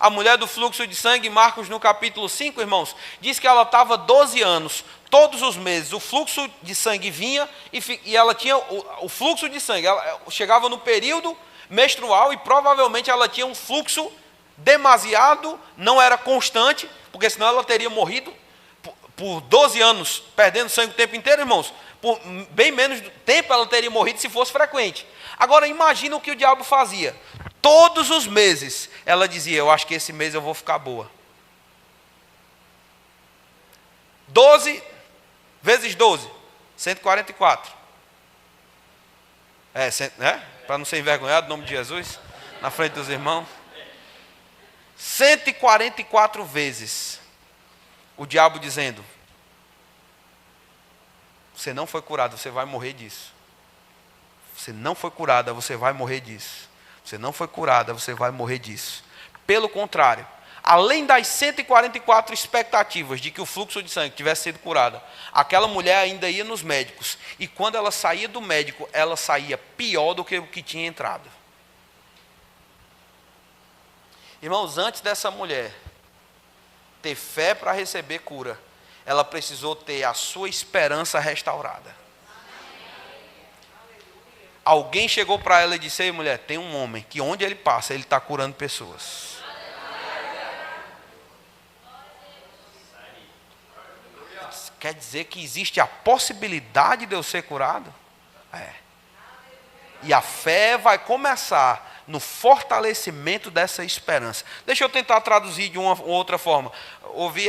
A mulher do fluxo de sangue, Marcos no capítulo 5, irmãos, diz que ela estava 12 anos, todos os meses o fluxo de sangue vinha e ela tinha o fluxo de sangue. Ela chegava no período menstrual e provavelmente ela tinha um fluxo demasiado, não era constante, porque senão ela teria morrido por 12 anos, perdendo sangue o tempo inteiro, irmãos. Por bem menos tempo ela teria morrido se fosse frequente. Agora imagina o que o diabo fazia. Todos os meses ela dizia: eu acho que esse mês eu vou ficar boa. 12 vezes 12, 144. Para não ser envergonhado, em nome de Jesus, na frente dos irmãos. 144 vezes o diabo dizendo: você não foi curada, você vai morrer disso. Você não foi curada, você vai morrer disso. Você não foi curada, você vai morrer disso. Pelo contrário, além das 144 expectativas de que o fluxo de sangue tivesse sido curado, aquela mulher ainda ia nos médicos. E quando ela saía do médico, ela saía pior do que o que tinha entrado. Irmãos, antes dessa mulher ter fé para receber cura, ela precisou ter a sua esperança restaurada. Alguém chegou para ela e disse: ei, mulher, tem um homem que onde ele passa, ele está curando pessoas. Quer dizer que existe a possibilidade de eu ser curado? É. E a fé vai começar no fortalecimento dessa esperança. Deixa eu tentar traduzir de uma outra forma. Ouvi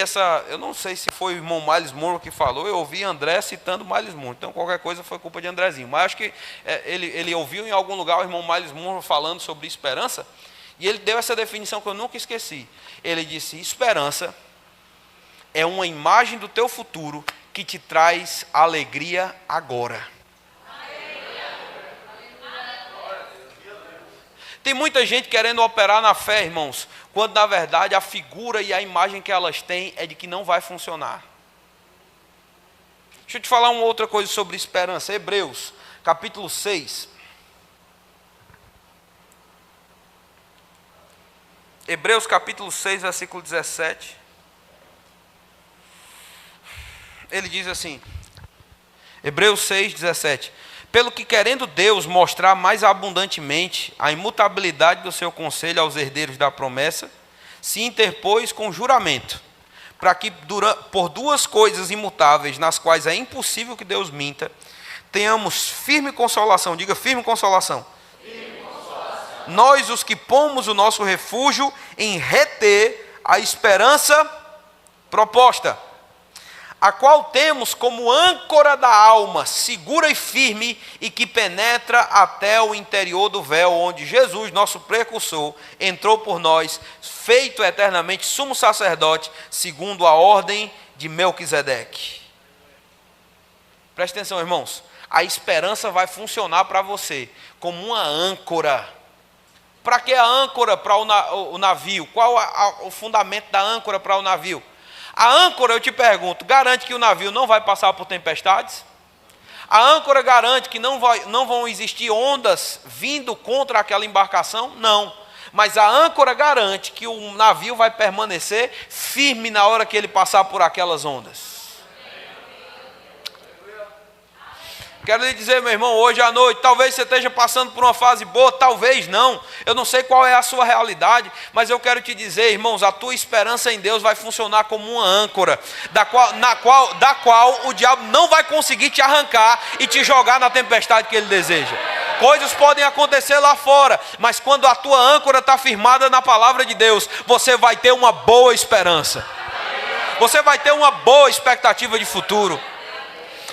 eu não sei se foi o irmão Miles Monroe que falou, eu ouvi André citando Miles Monroe, então qualquer coisa foi culpa de Andrezinho, mas acho que ele ouviu em algum lugar o irmão Miles Monroe falando sobre esperança, e ele deu essa definição que eu nunca esqueci. Ele disse: esperança é uma imagem do teu futuro que te traz alegria agora. Tem muita gente querendo operar na fé, irmãos, quando na verdade a figura e a imagem que elas têm é de que não vai funcionar. Deixa eu te falar uma outra coisa sobre esperança. Hebreus, capítulo 6. Hebreus, capítulo 6, versículo 17. ele diz assim, Hebreus 6:17. Pelo que querendo Deus mostrar mais abundantemente a imutabilidade do seu conselho aos herdeiros da promessa, se interpôs com juramento, para que por duas coisas imutáveis, nas quais é impossível que Deus minta, tenhamos firme consolação. Diga firme consolação. Nós, os que pomos o nosso refúgio em reter a esperança proposta, a qual temos como âncora da alma, segura e firme, e que penetra até o interior do véu, onde Jesus, nosso precursor, entrou por nós, feito eternamente sumo sacerdote, segundo a ordem de Melquisedeque. Preste atenção, irmãos. A esperança vai funcionar para você como uma âncora. Para que a âncora para o navio? Qual o fundamento da âncora para o navio? A âncora, eu te pergunto, garante que o navio não vai passar por tempestades? A âncora garante que não vão existir ondas vindo contra aquela embarcação? Não. Mas a âncora garante que o navio vai permanecer firme na hora que ele passar por aquelas ondas. Quero lhe dizer, meu irmão, hoje à noite, talvez você esteja passando por uma fase boa, talvez não. Eu não sei qual é a sua realidade, mas eu quero te dizer, irmãos, a tua esperança em Deus vai funcionar como uma âncora, da qual o diabo não vai conseguir te arrancar e te jogar na tempestade que ele deseja. Coisas podem acontecer lá fora, mas quando a tua âncora está firmada na palavra de Deus, você vai ter uma boa esperança. Você vai ter uma boa expectativa de futuro.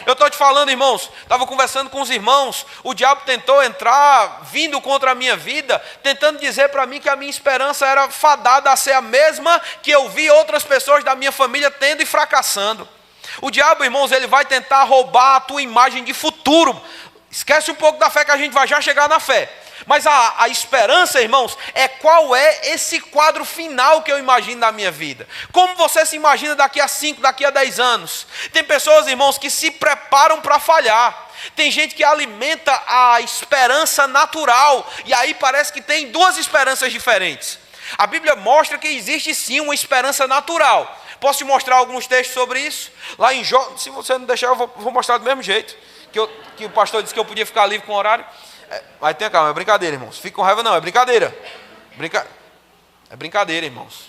Eu estou te falando, irmãos, estava conversando com os irmãos, o diabo tentou entrar, vindo contra a minha vida, tentando dizer para mim que a minha esperança era fadada a ser a mesma que eu vi outras pessoas da minha família tendo e fracassando. O diabo, irmãos, ele vai tentar roubar a tua imagem de futuro. Esquece um pouco da fé que a gente vai já chegar na fé. Mas a esperança, irmãos, é qual é esse quadro final que eu imagino da minha vida. Como você se imagina daqui a 5, daqui a 10 anos? Tem pessoas, irmãos, que se preparam para falhar. Tem gente que alimenta a esperança natural. E aí parece que tem duas esperanças diferentes. A Bíblia mostra que existe sim uma esperança natural. Posso te mostrar alguns textos sobre isso? Lá em Jó, se você não deixar, eu vou mostrar do mesmo jeito. Que o pastor disse que eu podia ficar livre com o horário. Mas tenha calma, é brincadeira, irmãos. Fica com raiva não, é brincadeira. É brincadeira, irmãos.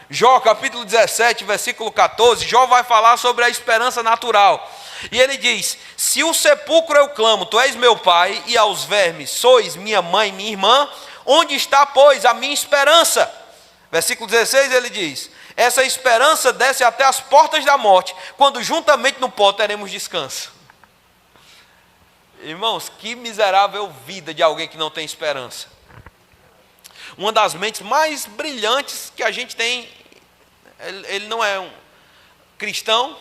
Jó, capítulo 17, versículo 14. Jó vai falar sobre a esperança natural. E ele diz: se o sepulcro eu clamo, tu és meu pai, e aos vermes sois minha mãe e minha irmã, onde está, pois, a minha esperança? Versículo 16 ele diz: essa esperança desce até as portas da morte, quando juntamente no pó teremos descanso. Irmãos, que miserável vida de alguém que não tem esperança. Uma das mentes mais brilhantes que a gente tem, ele não é um cristão,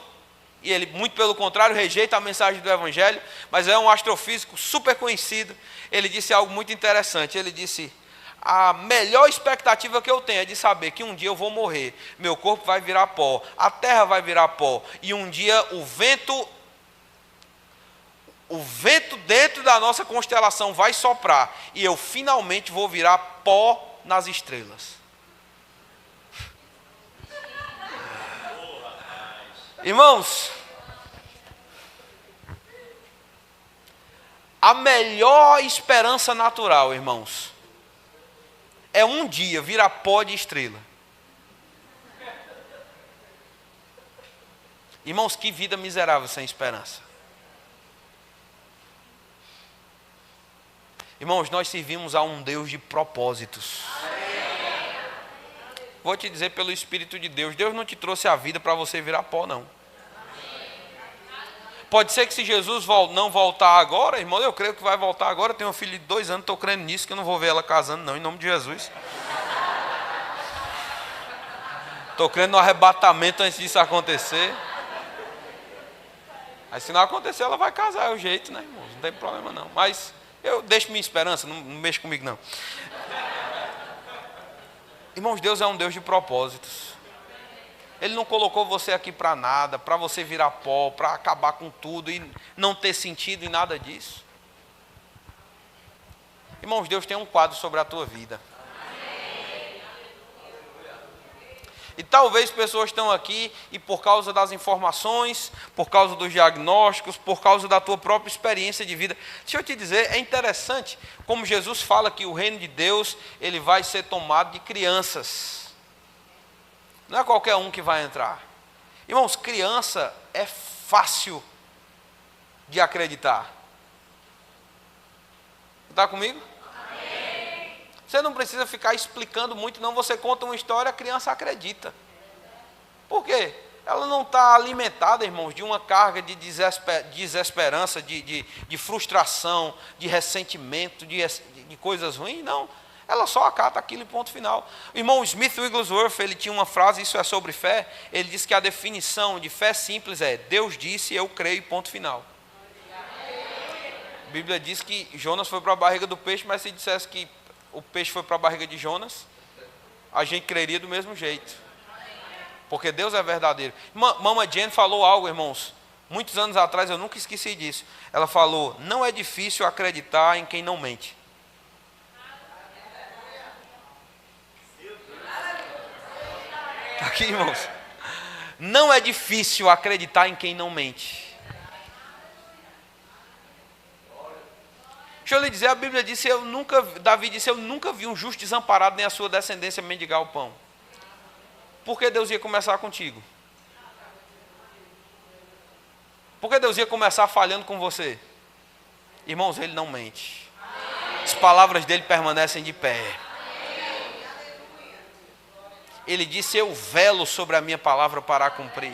e ele, muito pelo contrário, rejeita a mensagem do Evangelho, mas é um astrofísico super conhecido. Ele disse algo muito interessante. Ele disse: a melhor expectativa que eu tenho é de saber que um dia eu vou morrer, meu corpo vai virar pó, a terra vai virar pó, e um dia o vento dentro da nossa constelação vai soprar, e eu finalmente vou virar pó nas estrelas. Irmãos, a melhor esperança natural, irmãos, é um dia virar pó de estrela. Irmãos, que vida miserável sem esperança. Irmãos, nós servimos a um Deus de propósitos. Vou te dizer pelo Espírito de Deus, Deus não te trouxe a vida para você virar pó, não. Pode ser que se Jesus não voltar agora, irmão, eu creio que vai voltar agora. Eu tenho uma filha de 2 anos, estou crendo nisso, que eu não vou ver ela casando, não, em nome de Jesus. Estou crendo no arrebatamento antes disso acontecer. Aí se não acontecer, ela vai casar, é o jeito, né, irmão? Não tem problema não. Mas eu deixo minha esperança, não mexa comigo não. Irmãos, Deus é um Deus de propósitos. Ele não colocou você aqui para nada, para você virar pó, para acabar com tudo e não ter sentido em nada disso. Irmãos, Deus tem um quadro sobre a tua vida. E talvez pessoas estão aqui e por causa das informações, por causa dos diagnósticos, por causa da tua própria experiência de vida. Deixa eu te dizer, é interessante como Jesus fala que o reino de Deus, ele vai ser tomado de crianças. Não é qualquer um que vai entrar. Irmãos, criança é fácil de acreditar. Está comigo? Amém. Você não precisa ficar explicando muito, não. Você conta uma história, a criança acredita. Por quê? Ela não está alimentada, irmãos, de uma carga de desesperança, de frustração, de ressentimento, de coisas ruins, não. Ela só acata aquilo e ponto final. O irmão Smith Wigglesworth, ele tinha uma frase, isso é sobre fé. Ele disse que a definição de fé simples é: Deus disse, eu creio, ponto final. A Bíblia diz que Jonas foi para a barriga do peixe, mas se dissesse que o peixe foi para a barriga de Jonas, a gente creria do mesmo jeito. Porque Deus é verdadeiro. Mama Jane falou algo, irmãos, muitos anos atrás, eu nunca esqueci disso. Ela falou: não é difícil acreditar em quem não mente. Aqui, irmãos, não é difícil acreditar em quem não mente. Deixa eu lhe dizer, a Bíblia disse, Davi disse, eu nunca vi um justo desamparado nem a sua descendência mendigar o pão. Por que Deus ia começar contigo? Por que Deus ia começar falhando com você? Irmãos, Ele não mente. As palavras dele permanecem de pé. Ele disse, eu velo sobre a minha palavra para a cumprir.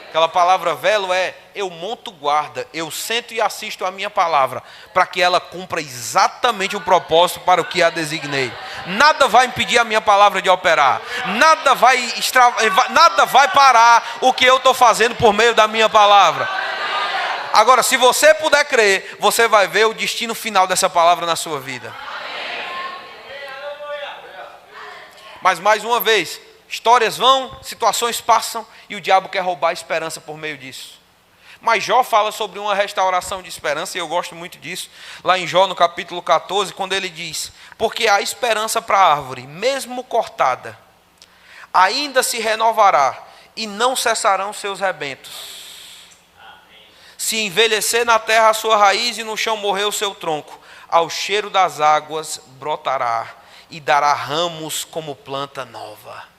Aquela palavra velo é, eu monto guarda, eu sento e assisto a minha palavra, para que ela cumpra exatamente o propósito para o que a designei. Nada vai impedir a minha palavra de operar. Nada vai parar o que eu estou fazendo por meio da minha palavra. Agora, se você puder crer, você vai ver o destino final dessa palavra na sua vida. Mas mais uma vez, histórias vão, situações passam e o diabo quer roubar a esperança por meio disso. Mas Jó fala sobre uma restauração de esperança e eu gosto muito disso. Lá em Jó no capítulo 14, quando ele diz: porque há esperança para a árvore, mesmo cortada, ainda se renovará e não cessarão seus rebentos. Se envelhecer na terra a sua raiz e no chão morrer o seu tronco, ao cheiro das águas brotará e dará ramos como planta nova.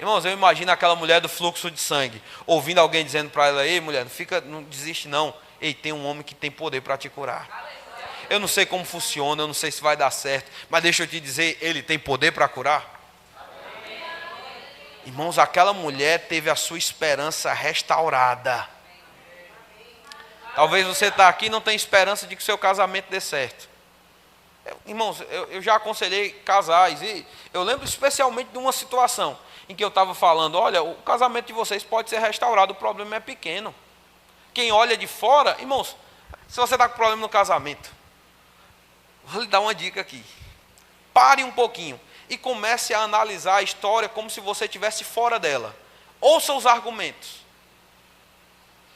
Irmãos, eu imagino aquela mulher do fluxo de sangue, ouvindo alguém dizendo para ela: ei mulher, não desiste não, ei, tem um homem que tem poder para te curar. Eu não sei como funciona, eu não sei se vai dar certo, mas deixa eu te dizer, ele tem poder para curar. Irmãos, aquela mulher teve a sua esperança restaurada. Talvez você está aqui e não tenha esperança de que o seu casamento dê certo. Irmãos, eu já aconselhei casais, e eu lembro especialmente de uma situação em que eu estava falando: olha, o casamento de vocês pode ser restaurado, o problema é pequeno. Quem olha de fora, irmãos, se você está com problema no casamento, vou lhe dar uma dica aqui. Pare um pouquinho e comece a analisar a história como se você estivesse fora dela. Ouça os argumentos.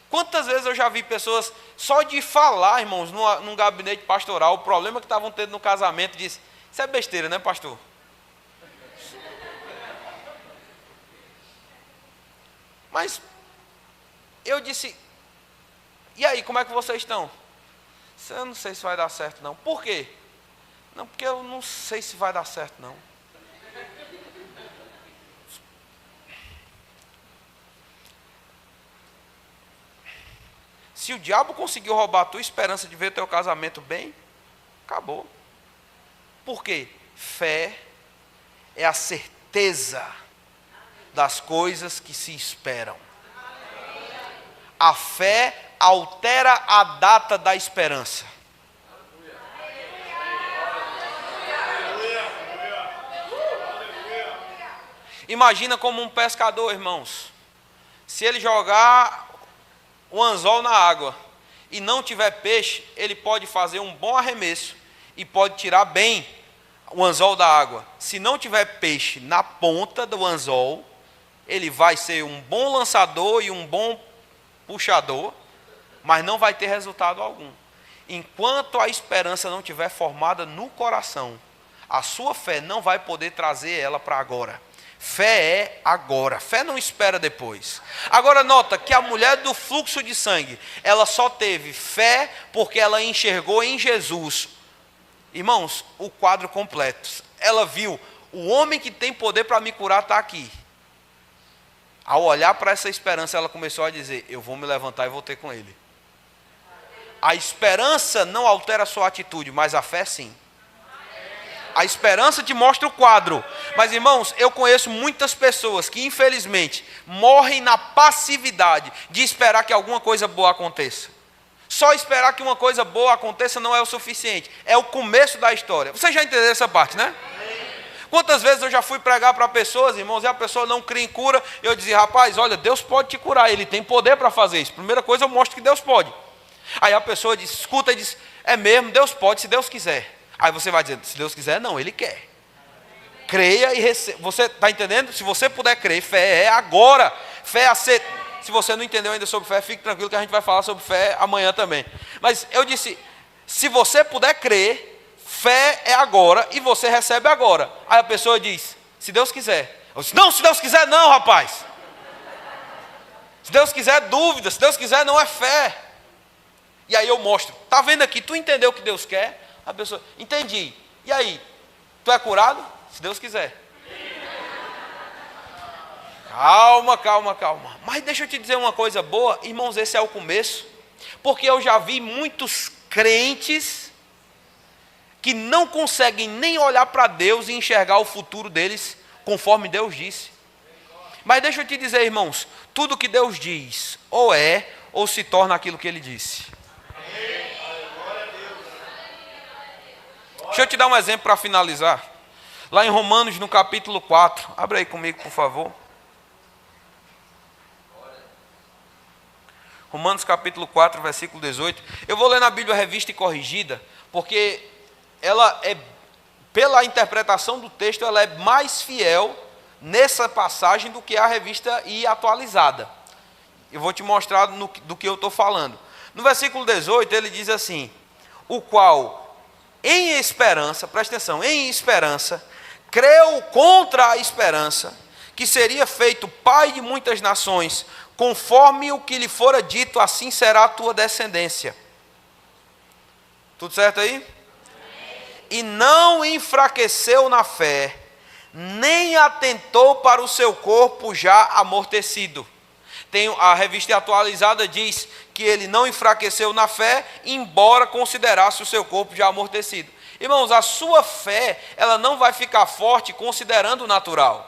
Quantas vezes eu já vi pessoas, só de falar, irmãos, num gabinete pastoral, o problema que estavam tendo no casamento, disse: isso é besteira, né, pastor? Mas eu disse: e aí, como é que vocês estão? Eu não sei se vai dar certo não. Por quê? Não, porque eu não sei se vai dar certo não. Se o diabo conseguiu roubar a tua esperança de ver teu casamento bem, acabou. Por quê? Fé é a certeza das coisas que se esperam. A fé altera a data da esperança. Imagina como um pescador, irmãos. Se ele jogar um anzol na água e não tiver peixe, ele pode fazer um bom arremesso e pode tirar bem o anzol da água. Se não tiver peixe na ponta do anzol, ele vai ser um bom lançador e um bom puxador, mas não vai ter resultado algum. Enquanto a esperança não estiver formada no coração, a sua fé não vai poder trazer ela para agora. Fé é agora. Fé não espera depois. Agora nota que a mulher do fluxo de sangue, ela só teve fé porque ela enxergou em Jesus, irmãos, o quadro completo. Ela viu, o homem que tem poder para me curar está aqui. Ao olhar para essa esperança, ela começou a dizer, eu vou me levantar e vou ter com ele. A esperança não altera a sua atitude, mas a fé sim. A esperança te mostra o quadro. Mas irmãos, eu conheço muitas pessoas que infelizmente morrem na passividade de esperar que alguma coisa boa aconteça. Só esperar que uma coisa boa aconteça não é o suficiente. É o começo da história. Vocês já entenderam essa parte, né? Quantas vezes eu já fui pregar para pessoas, irmãos, e a pessoa não cria em cura. Eu dizia, rapaz, olha, Deus pode te curar. Ele tem poder para fazer isso. Primeira coisa, eu mostro que Deus pode. Aí a pessoa diz, escuta e diz, é mesmo, Deus pode, se Deus quiser. Aí você vai dizer, se Deus quiser, não, Ele quer. Creia e receba. Você está entendendo? Se você puder crer, fé é agora. Fé é ser. Se você não entendeu ainda sobre fé, fique tranquilo que a gente vai falar sobre fé amanhã também. Mas eu disse, se você puder crer, fé é agora e você recebe agora. Aí a pessoa diz, se Deus quiser. Eu disse, não, se Deus quiser não, rapaz. Se Deus quiser é dúvida, se Deus quiser não é fé. E aí eu mostro, está vendo aqui, tu entendeu o que Deus quer? A pessoa, entendi. E aí, tu é curado? Se Deus quiser. Calma, calma, calma. Mas deixa eu te dizer uma coisa boa, irmãos, esse é o começo. Porque eu já vi muitos crentes que não conseguem nem olhar para Deus e enxergar o futuro deles conforme Deus disse. Mas deixa eu te dizer, irmãos, tudo que Deus diz, ou é, ou se torna aquilo que Ele disse. Deixa eu te dar um exemplo para finalizar. Lá em Romanos, no capítulo 4. Abre aí comigo, por favor. Romanos, capítulo 4, versículo 18. Eu vou ler na Bíblia Revista e Corrigida, porque ela é, pela interpretação do texto, ela é mais fiel nessa passagem do que a Revista e Atualizada. Eu vou te mostrar do que eu estou falando. No versículo 18, ele diz assim, o qual... em esperança, presta atenção, em esperança, creu contra a esperança, que seria feito pai de muitas nações, conforme o que lhe fora dito, assim será a tua descendência. Tudo certo aí? E não enfraqueceu na fé, nem atentou para o seu corpo já amortecido. A Revista Atualizada diz que ele não enfraqueceu na fé, embora considerasse o seu corpo já amortecido. Irmãos, a sua fé, ela não vai ficar forte considerando o natural.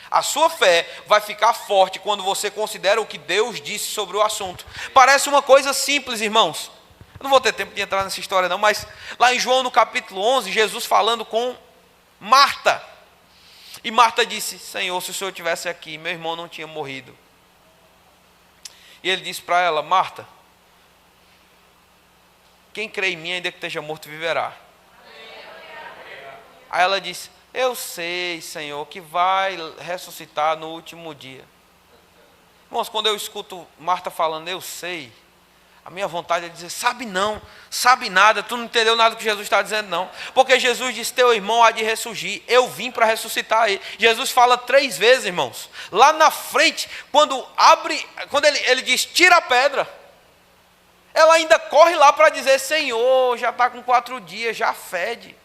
A sua fé vai ficar forte quando você considera o que Deus disse sobre o assunto. Parece uma coisa simples, irmãos. Eu não vou ter tempo de entrar nessa história não, mas lá em João no capítulo 11, Jesus falando com Marta. E Marta disse, Senhor, se o Senhor estivesse aqui, meu irmão não tinha morrido. E ele disse para ela, Marta, quem crê em mim, ainda que esteja morto, viverá. Aí ela disse, eu sei, Senhor, que vai ressuscitar no último dia. Irmãos, quando eu escuto Marta falando, eu sei, a minha vontade é dizer, sabe não, sabe nada, tu não entendeu nada do que Jesus está dizendo não. Porque Jesus disse, teu irmão há de ressurgir, eu vim para ressuscitar ele. Jesus fala 3 vezes, irmãos. Lá na frente, quando ele diz, tira a pedra, ela ainda corre lá para dizer, Senhor, já está com 4 dias, já fede.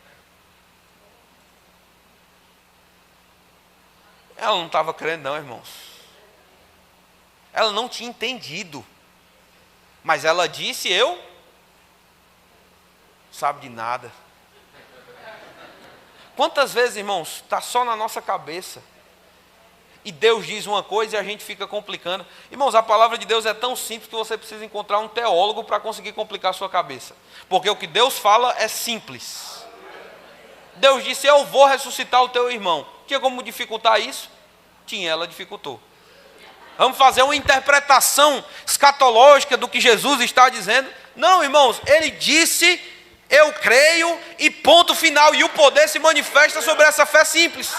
Ela não estava crendo não, irmãos. Ela não tinha entendido. Mas ela disse, eu sabe de nada. Quantas vezes, irmãos, está só na nossa cabeça. E Deus diz uma coisa e a gente fica complicando. Irmãos, a palavra de Deus é tão simples que você precisa encontrar um teólogo para conseguir complicar a sua cabeça. Porque o que Deus fala é simples. Deus disse, eu vou ressuscitar o teu irmão. Tinha como dificultar isso? Tinha, ela dificultou. Vamos fazer uma interpretação escatológica do que Jesus está dizendo? Não, irmãos, ele disse, eu creio, e ponto final. E o poder se manifesta sobre essa fé simples.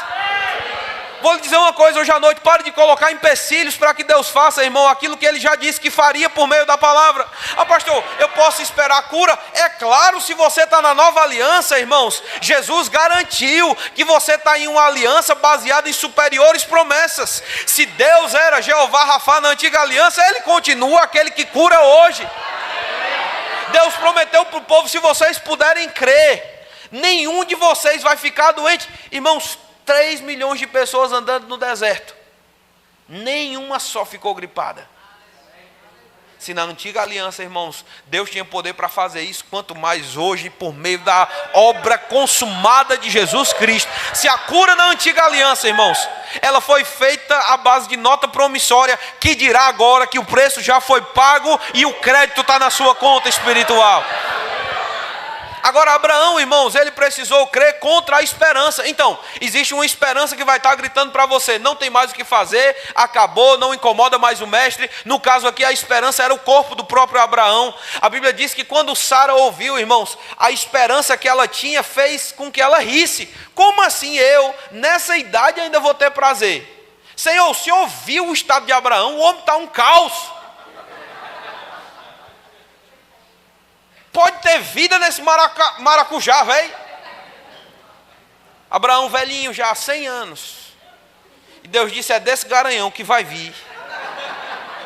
Vou lhe dizer uma coisa hoje à noite: pare de colocar empecilhos para que Deus faça, irmão, aquilo que Ele já disse que faria por meio da palavra. Ah, pastor, eu posso esperar a cura? É claro, se você está na nova aliança, irmãos, Jesus garantiu que você está em uma aliança baseada em superiores promessas. Se Deus era Jeová Rafá na antiga aliança, Ele continua aquele que cura hoje. Deus prometeu para o povo: se vocês puderem crer, nenhum de vocês vai ficar doente. Irmãos, 3 milhões de pessoas andando no deserto, nenhuma só ficou gripada. Se na antiga aliança, irmãos, Deus tinha poder para fazer isso, quanto mais hoje, por meio da obra consumada de Jesus Cristo. Se a cura na antiga aliança, irmãos, ela foi feita à base de nota promissória, que dirá agora que o preço já foi pago e o crédito está na sua conta espiritual. Agora, Abraão, irmãos, ele precisou crer contra a esperança. Então, existe uma esperança que vai estar gritando para você: não tem mais o que fazer, acabou, não incomoda mais o mestre. No caso aqui, a esperança era o corpo do próprio Abraão. A Bíblia diz que quando Sara ouviu, irmãos, a esperança que ela tinha fez com que ela risse. Como assim eu, nessa idade, ainda vou ter prazer? Senhor, o Senhor viu o estado de Abraão? O homem está um caos. Pode ter vida nesse maracujá, velho. Abraão velhinho já, 100 anos. E Deus disse: é desse garanhão que vai vir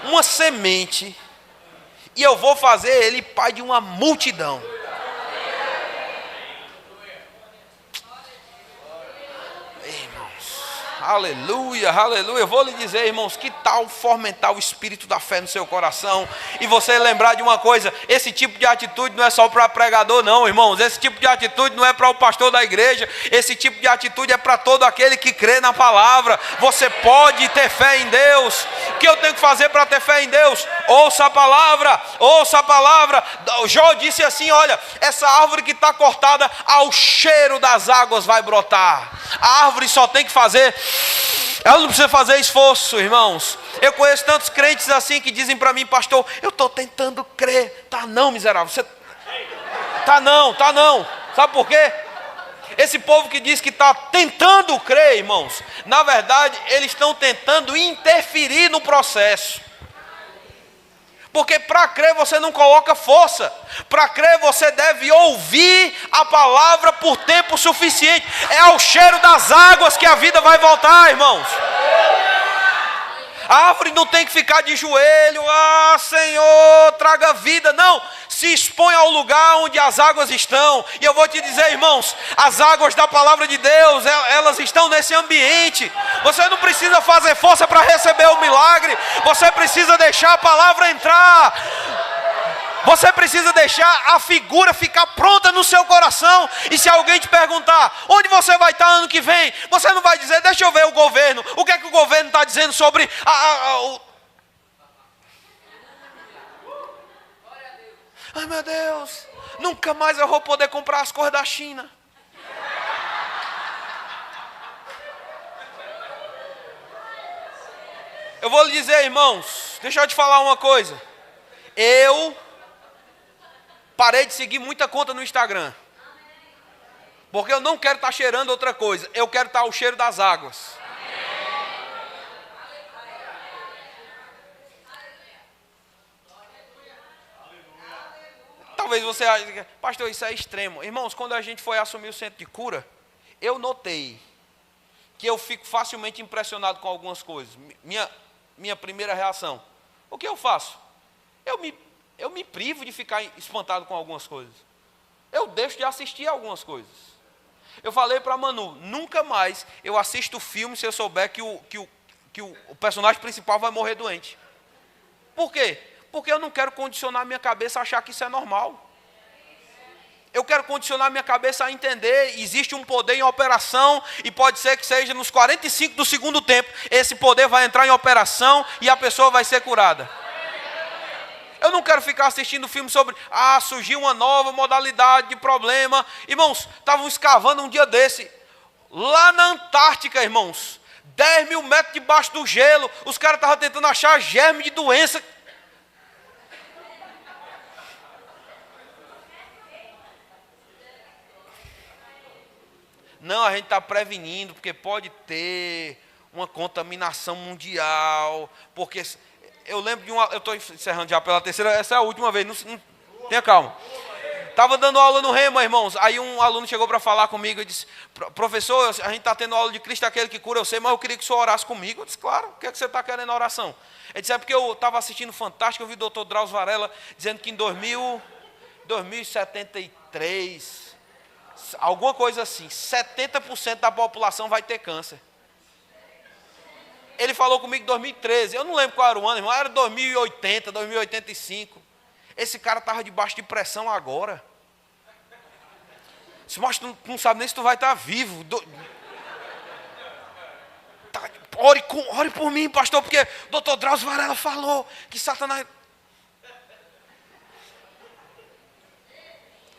uma semente, e eu vou fazer ele pai de uma multidão. Aleluia, aleluia. Eu vou lhe dizer, irmãos, que tal fomentar o espírito da fé no seu coração e você lembrar de uma coisa: esse tipo de atitude não é só para pregador, não, irmãos. Esse tipo de atitude não é para o pastor da igreja. Esse tipo de atitude é para todo aquele que crê na palavra. Você pode ter fé em Deus. O que eu tenho que fazer para ter fé em Deus? Ouça a palavra, ouça a palavra. Jó disse assim: olha, essa árvore que está cortada, ao cheiro das águas vai brotar. A árvore só tem que fazer, ela não precisa fazer esforço, irmãos. Eu conheço tantos crentes assim que dizem para mim: pastor, eu estou tentando crer. Tá não, miserável. Você... Tá não. Sabe por quê? Esse povo que diz que está tentando crer, irmãos, na verdade, eles estão tentando interferir no processo. Porque para crer você não coloca força. Para crer você deve ouvir a palavra por tempo suficiente. É ao cheiro das águas que a vida vai voltar, irmãos. A árvore não tem que ficar de joelho: ah, Senhor, traga vida. Não, se expõe ao lugar onde as águas estão. E eu vou te dizer, irmãos, as águas da palavra de Deus, elas estão nesse ambiente. Você não precisa fazer força para receber o milagre. Você precisa deixar a palavra entrar. Você precisa deixar a figura ficar pronta no seu coração. E se alguém te perguntar: onde você vai estar ano que vem? Você não vai dizer: deixa eu ver o governo. O que é que o governo está dizendo sobre Ai, meu Deus, nunca mais eu vou poder comprar as cores da China. Eu vou lhe dizer, irmãos, deixa eu te falar uma coisa. Eu parei de seguir muita conta no Instagram, porque eu não quero estar cheirando outra coisa. Eu quero estar ao cheiro das águas. Talvez você ache: pastor, isso é extremo. Irmãos, quando a gente foi assumir o centro de cura, eu notei que eu fico facilmente impressionado com algumas coisas. Minha primeira reação: o que eu faço? Eu me privo de ficar espantado com algumas coisas. Eu deixo de assistir algumas coisas. Eu falei para Manu: nunca mais eu assisto filme se eu souber que o personagem principal vai morrer doente. Por quê? Porque eu não quero condicionar minha cabeça a achar que isso é normal. Eu quero condicionar minha cabeça a entender: existe um poder em operação, e pode ser que seja nos 45 do segundo tempo, esse poder vai entrar em operação e a pessoa vai ser curada. Eu não quero ficar assistindo filme sobre: surgiu uma nova modalidade de problema. Irmãos, estavam escavando um dia desse, lá na Antártica, irmãos, 10 mil metros debaixo do gelo, os caras estavam tentando achar germe de doença. Não, a gente está prevenindo, porque pode ter uma contaminação mundial, porque eu lembro de uma, eu estou encerrando já pela terceira, essa é a última vez, não tenha calma. Estava dando aula no Rema, irmãos, aí um aluno chegou para falar comigo e disse, professor, a gente está tendo aula de Cristo, aquele que cura, eu sei, mas eu queria que o senhor orasse comigo. Eu disse, claro, o que é que você está querendo na oração? Ele disse, é porque eu estava assistindo Fantástico, eu vi o Dr. Drauzio Varela dizendo que em 2073, alguma coisa assim, 70% da população vai ter câncer. Ele falou comigo em 2013, eu não lembro qual era o ano, irmão, era 2080, 2085. Esse cara estava debaixo de pressão agora. Mas tu não sabe nem se tu vai estar vivo. Ore por mim, pastor, porque o Dr. Drauzio Varela falou que Satanás...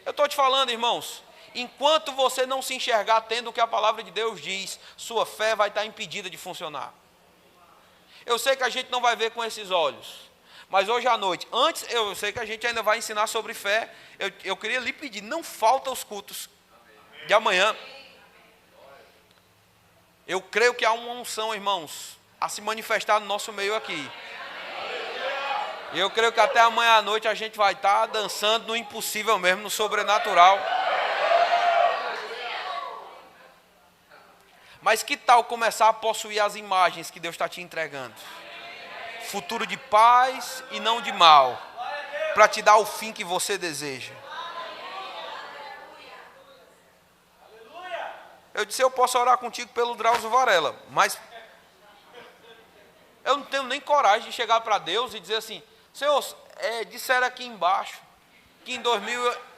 Eu estou te falando, irmãos, enquanto você não se enxergar tendo o que a palavra de Deus diz, sua fé vai estar impedida de funcionar. Eu sei que a gente não vai ver com esses olhos. Mas hoje à noite, antes, eu sei que a gente ainda vai ensinar sobre fé. Eu queria lhe pedir, não falta os cultos de amanhã. Eu creio que há uma unção, irmãos, a se manifestar no nosso meio aqui. E eu creio que até amanhã à noite a gente vai estar dançando no impossível mesmo, no sobrenatural. Mas que tal começar a possuir as imagens que Deus está te entregando? Futuro de paz e não de mal, para te dar o fim que você deseja. Eu disse, eu posso orar contigo pelo Drauzio Varela, mas eu não tenho nem coragem de chegar para Deus e dizer assim, Senhor, disseram aqui embaixo, que em 2000...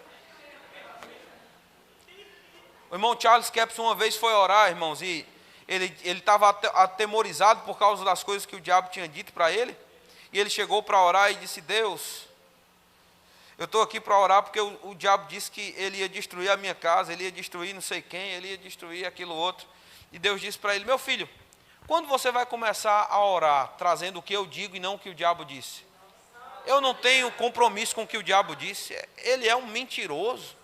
O irmão Charles Capps uma vez foi orar, irmãos, e ele estava atemorizado por causa das coisas que o diabo tinha dito para ele. E ele chegou para orar e disse, Deus, eu estou aqui para orar porque o diabo disse que ele ia destruir a minha casa, ele ia destruir não sei quem, ele ia destruir aquilo outro. E Deus disse para ele, meu filho, quando você vai começar a orar, trazendo o que eu digo e não o que o diabo disse? Eu não tenho compromisso com o que o diabo disse, ele é um mentiroso.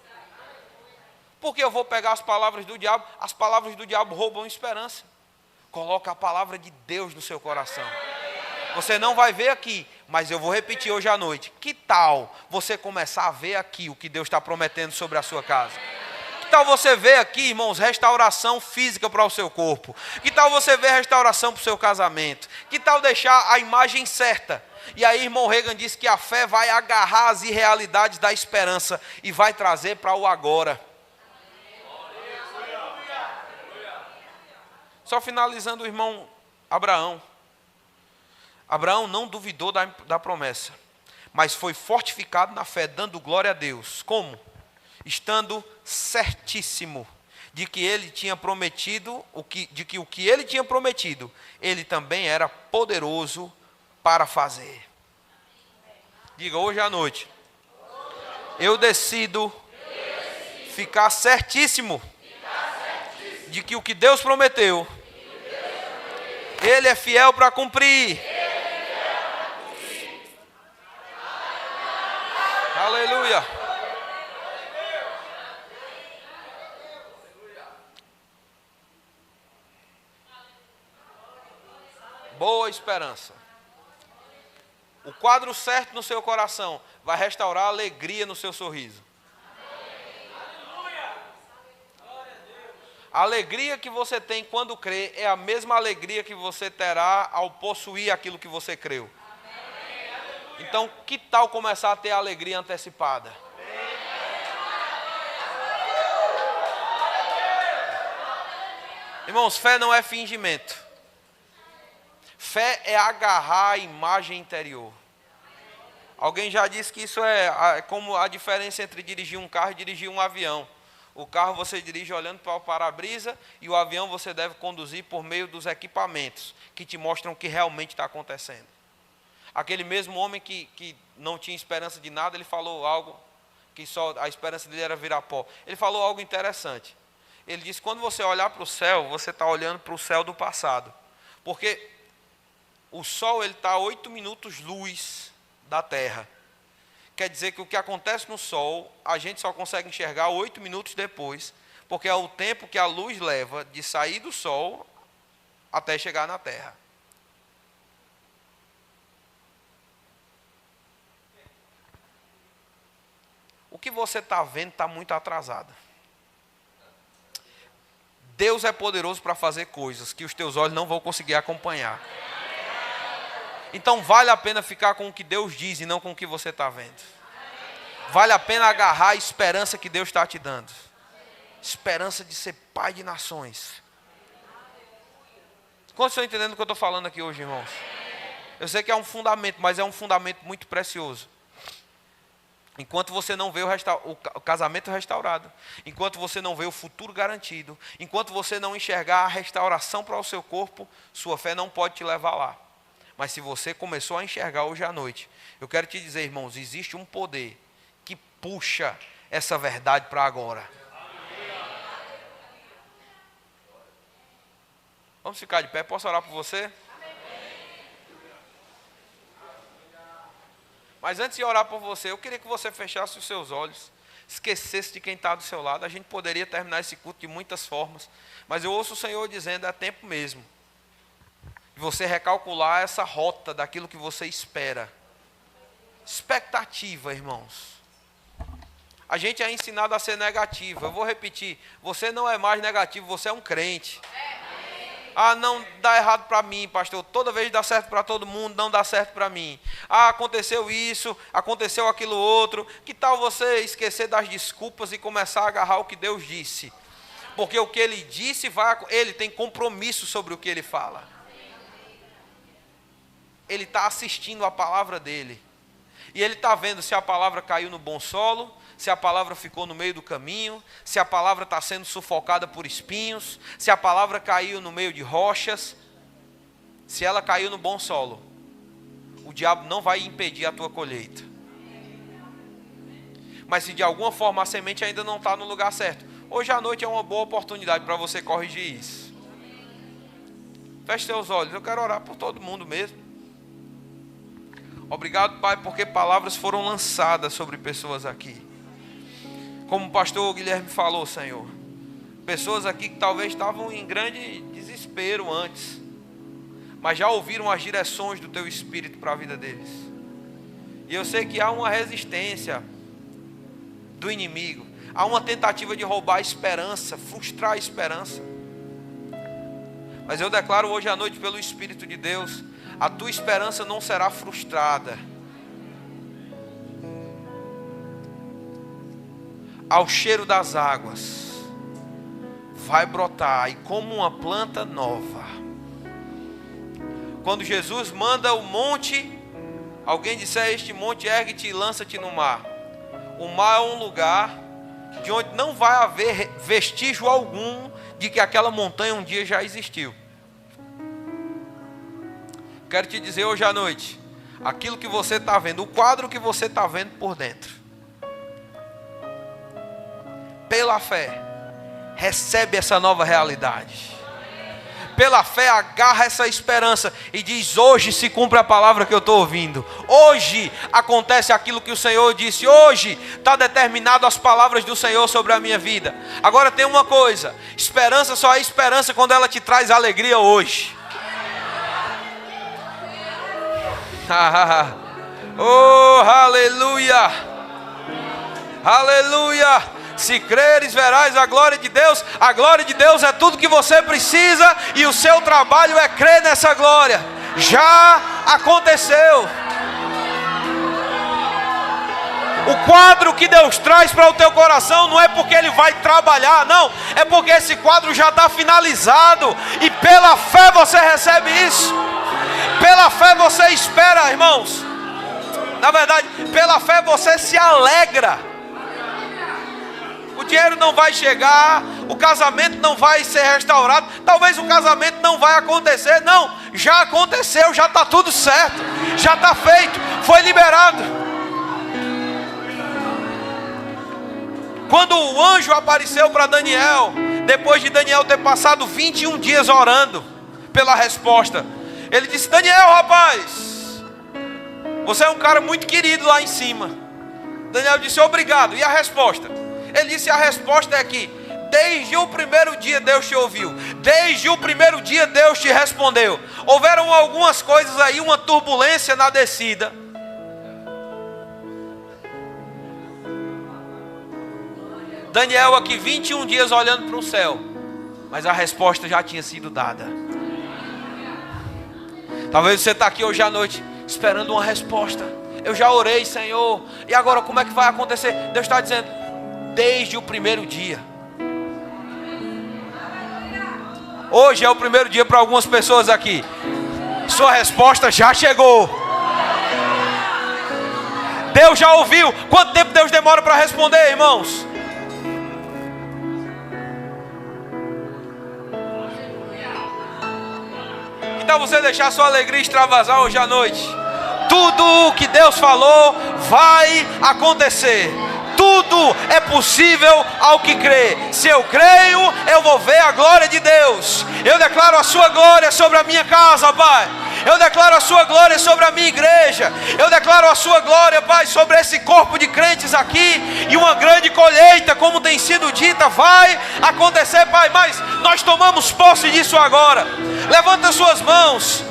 Porque eu vou pegar as palavras do diabo roubam esperança. Coloca a palavra de Deus no seu coração. Você não vai ver aqui, mas eu vou repetir hoje à noite. Que tal você começar a ver aqui o que Deus está prometendo sobre a sua casa? Que tal você ver aqui, irmãos, restauração física para o seu corpo? Que tal você ver restauração para o seu casamento? Que tal deixar a imagem certa? E aí, irmão Reagan disse que a fé vai agarrar as irrealidades da esperança e vai trazer para o agora. Só finalizando o irmão Abraão. Abraão não duvidou da promessa, mas foi fortificado na fé, dando glória a Deus. Como? Estando certíssimo de que ele tinha prometido, de que o que ele tinha prometido, ele também era poderoso para fazer. Diga, hoje à noite, eu decido ficar certíssimo de que o que Deus prometeu, Ele é fiel para cumprir. Aleluia. Boa esperança. O quadro certo no seu coração vai restaurar a alegria no seu sorriso. A alegria que você tem quando crê é a mesma alegria que você terá ao possuir aquilo que você creu. Então, que tal começar a ter a alegria antecipada? Irmãos, fé não é fingimento. Fé é agarrar a imagem interior. Alguém já disse que isso é como a diferença entre dirigir um carro e dirigir um avião. O carro você dirige olhando para o para-brisa e o avião você deve conduzir por meio dos equipamentos que te mostram o que realmente está acontecendo. Aquele mesmo homem que não tinha esperança de nada, ele falou algo que só a esperança dele era virar pó. Ele falou algo interessante. Ele disse, quando você olhar para o céu, você está olhando para o céu do passado. Porque o sol está a 8 minutos luz da Terra. Quer dizer que o que acontece no sol, a gente só consegue enxergar 8 minutos depois, porque é o tempo que a luz leva de sair do sol até chegar na terra. O que você está vendo está muito atrasado. Deus é poderoso para fazer coisas que os teus olhos não vão conseguir acompanhar. Então vale a pena ficar com o que Deus diz e não com o que você está vendo. Vale a pena agarrar a esperança que Deus está te dando. Esperança de ser pai de nações. Quantos estão entendendo o que eu estou falando aqui hoje, irmãos? Eu sei que é um fundamento, mas é um fundamento muito precioso. Enquanto você não vê o casamento restaurado, enquanto você não vê o futuro garantido, enquanto você não enxergar a restauração para o seu corpo, sua fé não pode te levar lá. Mas se você começou a enxergar hoje à noite, eu quero te dizer, irmãos, existe um poder que puxa essa verdade para agora. Vamos ficar de pé, posso orar por você? Mas antes de orar por você, eu queria que você fechasse os seus olhos, esquecesse de quem está do seu lado. A gente poderia terminar esse culto de muitas formas, mas eu ouço o Senhor dizendo, é tempo mesmo de você recalcular essa rota daquilo que você espera. Expectativa, irmãos. A gente é ensinado a ser negativo. Eu vou repetir, você não é mais negativo, você é um crente. Ah, não dá errado para mim, pastor. Toda vez dá certo para todo mundo, não dá certo para mim. Ah, aconteceu isso, aconteceu aquilo outro. Que tal você esquecer das desculpas e começar a agarrar o que Deus disse? Porque o que Ele disse, Ele tem compromisso sobre o que Ele fala. Ele está assistindo a palavra dEle. E Ele está vendo se a palavra caiu no bom solo, se a palavra ficou no meio do caminho, se a palavra está sendo sufocada por espinhos, se a palavra caiu no meio de rochas. Se ela caiu no bom solo, o diabo não vai impedir a tua colheita. Mas se de alguma forma a semente ainda não está no lugar certo, hoje à noite é uma boa oportunidade para você corrigir isso. Feche seus olhos, eu quero orar por todo mundo mesmo. Obrigado, Pai, porque palavras foram lançadas sobre pessoas aqui. Como o pastor Guilherme falou, Senhor, pessoas aqui que talvez estavam em grande desespero antes, mas já ouviram as direções do Teu Espírito para a vida deles. E eu sei que há uma resistência do inimigo, há uma tentativa de roubar a esperança, frustrar a esperança. Mas eu declaro hoje à noite pelo Espírito de Deus, a tua esperança não será frustrada. Ao cheiro das águas, vai brotar, e como uma planta nova. Quando Jesus manda o monte, alguém disser, este monte ergue-te e lança-te no mar. O mar é um lugar de onde não vai haver vestígio algum de que aquela montanha um dia já existiu. Quero te dizer hoje à noite, aquilo que você está vendo, o quadro que você está vendo por dentro, pela fé, recebe essa nova realidade. Pela fé, agarra essa esperança e diz, hoje se cumpre a palavra que eu estou ouvindo. Hoje acontece aquilo que o Senhor disse. Hoje está determinado as palavras do Senhor sobre a minha vida. Agora tem uma coisa, esperança só é esperança quando ela te traz alegria hoje. Oh, aleluia! Aleluia! Se creres, verás a glória de Deus. A glória de Deus é tudo que você precisa, e o seu trabalho é crer nessa glória. Já aconteceu. O quadro que Deus traz para o teu coração não é porque Ele vai trabalhar, não. É porque esse quadro já está finalizado, e pela fé você recebe isso. Pela fé você espera, irmãos. Na verdade, pela fé você se alegra. O dinheiro não vai chegar, o casamento não vai ser restaurado, talvez o casamento não vai acontecer. Não, já aconteceu, já está tudo certo, já está feito, foi liberado. Quando o anjo apareceu para Daniel, depois de Daniel ter passado 21 dias orando pela resposta, ele disse, Daniel, rapaz, você é um cara muito querido lá em cima. Daniel disse, obrigado. E a resposta? Ele disse, a resposta é que desde o primeiro dia Deus te ouviu. Desde o primeiro dia Deus te respondeu. Houveram algumas coisas aí, uma turbulência na descida. Daniel aqui 21 dias olhando para o céu, mas a resposta já tinha sido dada. Talvez você está aqui hoje à noite esperando uma resposta. Eu já orei, Senhor, e agora como é que vai acontecer? Deus está dizendo, desde o primeiro dia. Hoje é o primeiro dia para algumas pessoas aqui. Sua resposta já chegou. Deus já ouviu. Quanto tempo Deus demora para responder, irmãos? Então você deixar sua alegria extravasar hoje à noite. Tudo o que Deus falou vai acontecer. Tudo é possível ao que crê. Se eu creio, eu vou ver a glória de Deus. Eu declaro a sua glória sobre a minha casa, Pai. Eu declaro a sua glória sobre a minha igreja. Eu declaro a sua glória, Pai, sobre esse corpo de crentes aqui. E uma grande colheita, como tem sido dita, vai acontecer, Pai. Mas nós tomamos posse disso agora. Levanta suas mãos.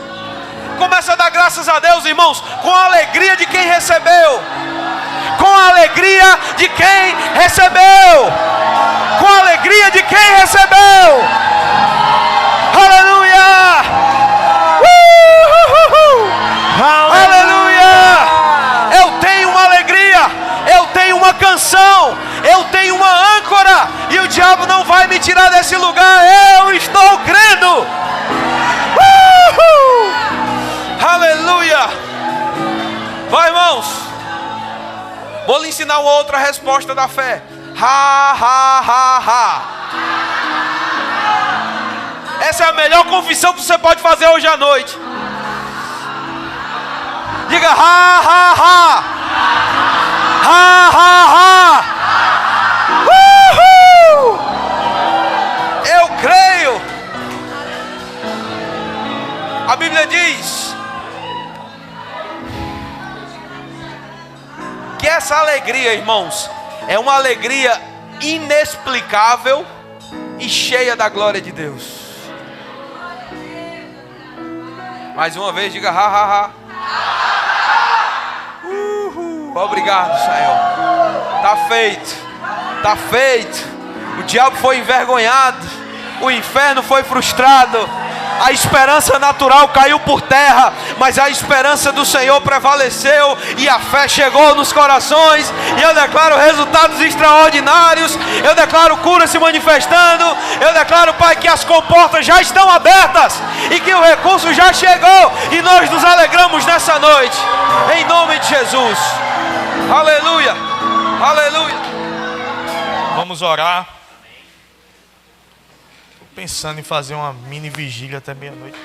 Começa a dar graças a Deus, irmãos, com a alegria de quem recebeu. Com a alegria de quem recebeu. Com a alegria de quem recebeu. Aleluia! Aleluia! Eu tenho uma alegria, eu tenho uma canção, eu tenho uma âncora, e o diabo não vai me tirar desse lugar. Eu estou crendo. Aleluia! Vai, irmãos. Vou lhe ensinar uma outra resposta da fé. Ha, ha, ha, ha. Essa é a melhor confissão que você pode fazer hoje à noite. Diga ha, ha, ha. Ha, ha, ha. Uhul. Eu creio. A Bíblia diz que essa alegria, irmãos, é uma alegria inexplicável e cheia da glória de Deus. Mais uma vez, diga ha, ha, ha. Obrigado, Senhor. Está feito. Está feito. O diabo foi envergonhado. O inferno foi frustrado. A esperança natural caiu por terra, mas a esperança do Senhor prevaleceu e a fé chegou nos corações. E eu declaro resultados extraordinários. Eu declaro cura se manifestando. Eu declaro, Pai, que as comportas já estão abertas e que o recurso já chegou, e nós nos alegramos nessa noite, em nome de Jesus. Aleluia, aleluia. Vamos orar. Pensando em fazer uma mini vigília até meia-noite.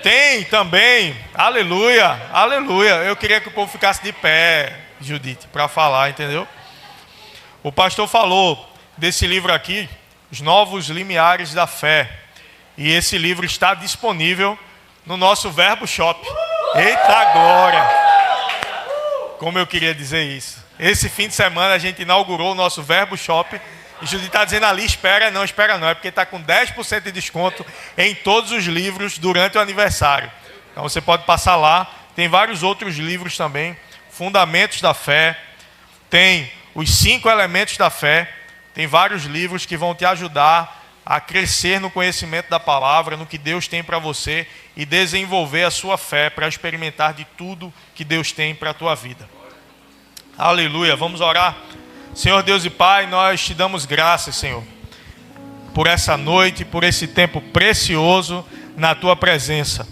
Tem também, aleluia, aleluia. Eu queria que o povo ficasse de pé, Judite, para falar, entendeu? O pastor falou desse livro aqui, Os Novos Limiares da Fé. E esse livro está disponível no nosso Verbo Shop. Eita glória! Como eu queria dizer isso. Esse fim de semana a gente inaugurou o nosso Verbo Shop. E Judite está dizendo ali, espera não, é porque está com 10% de desconto em todos os livros durante o aniversário. Então você pode passar lá, tem vários outros livros também, Fundamentos da Fé, tem os 5 Elementos da Fé, tem vários livros que vão te ajudar a crescer no conhecimento da palavra, no que Deus tem para você e desenvolver a sua fé para experimentar de tudo que Deus tem para a tua vida. Aleluia, vamos orar. Senhor Deus e Pai, nós te damos graças, Senhor, por essa noite, por esse tempo precioso na Tua presença.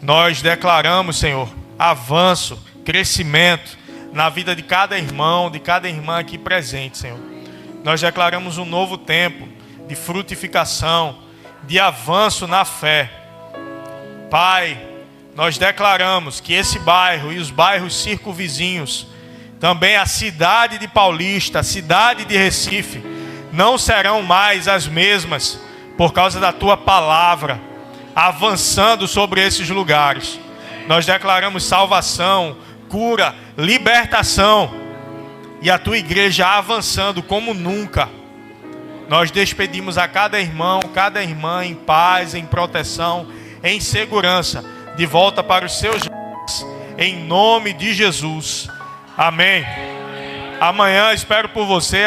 Nós declaramos, Senhor, avanço, crescimento na vida de cada irmão, de cada irmã aqui presente, Senhor. Nós declaramos um novo tempo de frutificação, de avanço na fé. Pai, nós declaramos que esse bairro e os bairros circunvizinhos, também a cidade de Paulista, a cidade de Recife, não serão mais as mesmas por causa da Tua palavra, avançando sobre esses lugares. Nós declaramos salvação, cura, libertação, e a Tua igreja avançando como nunca, Nós despedimos a cada irmão, cada irmã em paz, em proteção, em segurança, de volta para os seus lares, em nome de Jesus. Amém. Amanhã espero por você.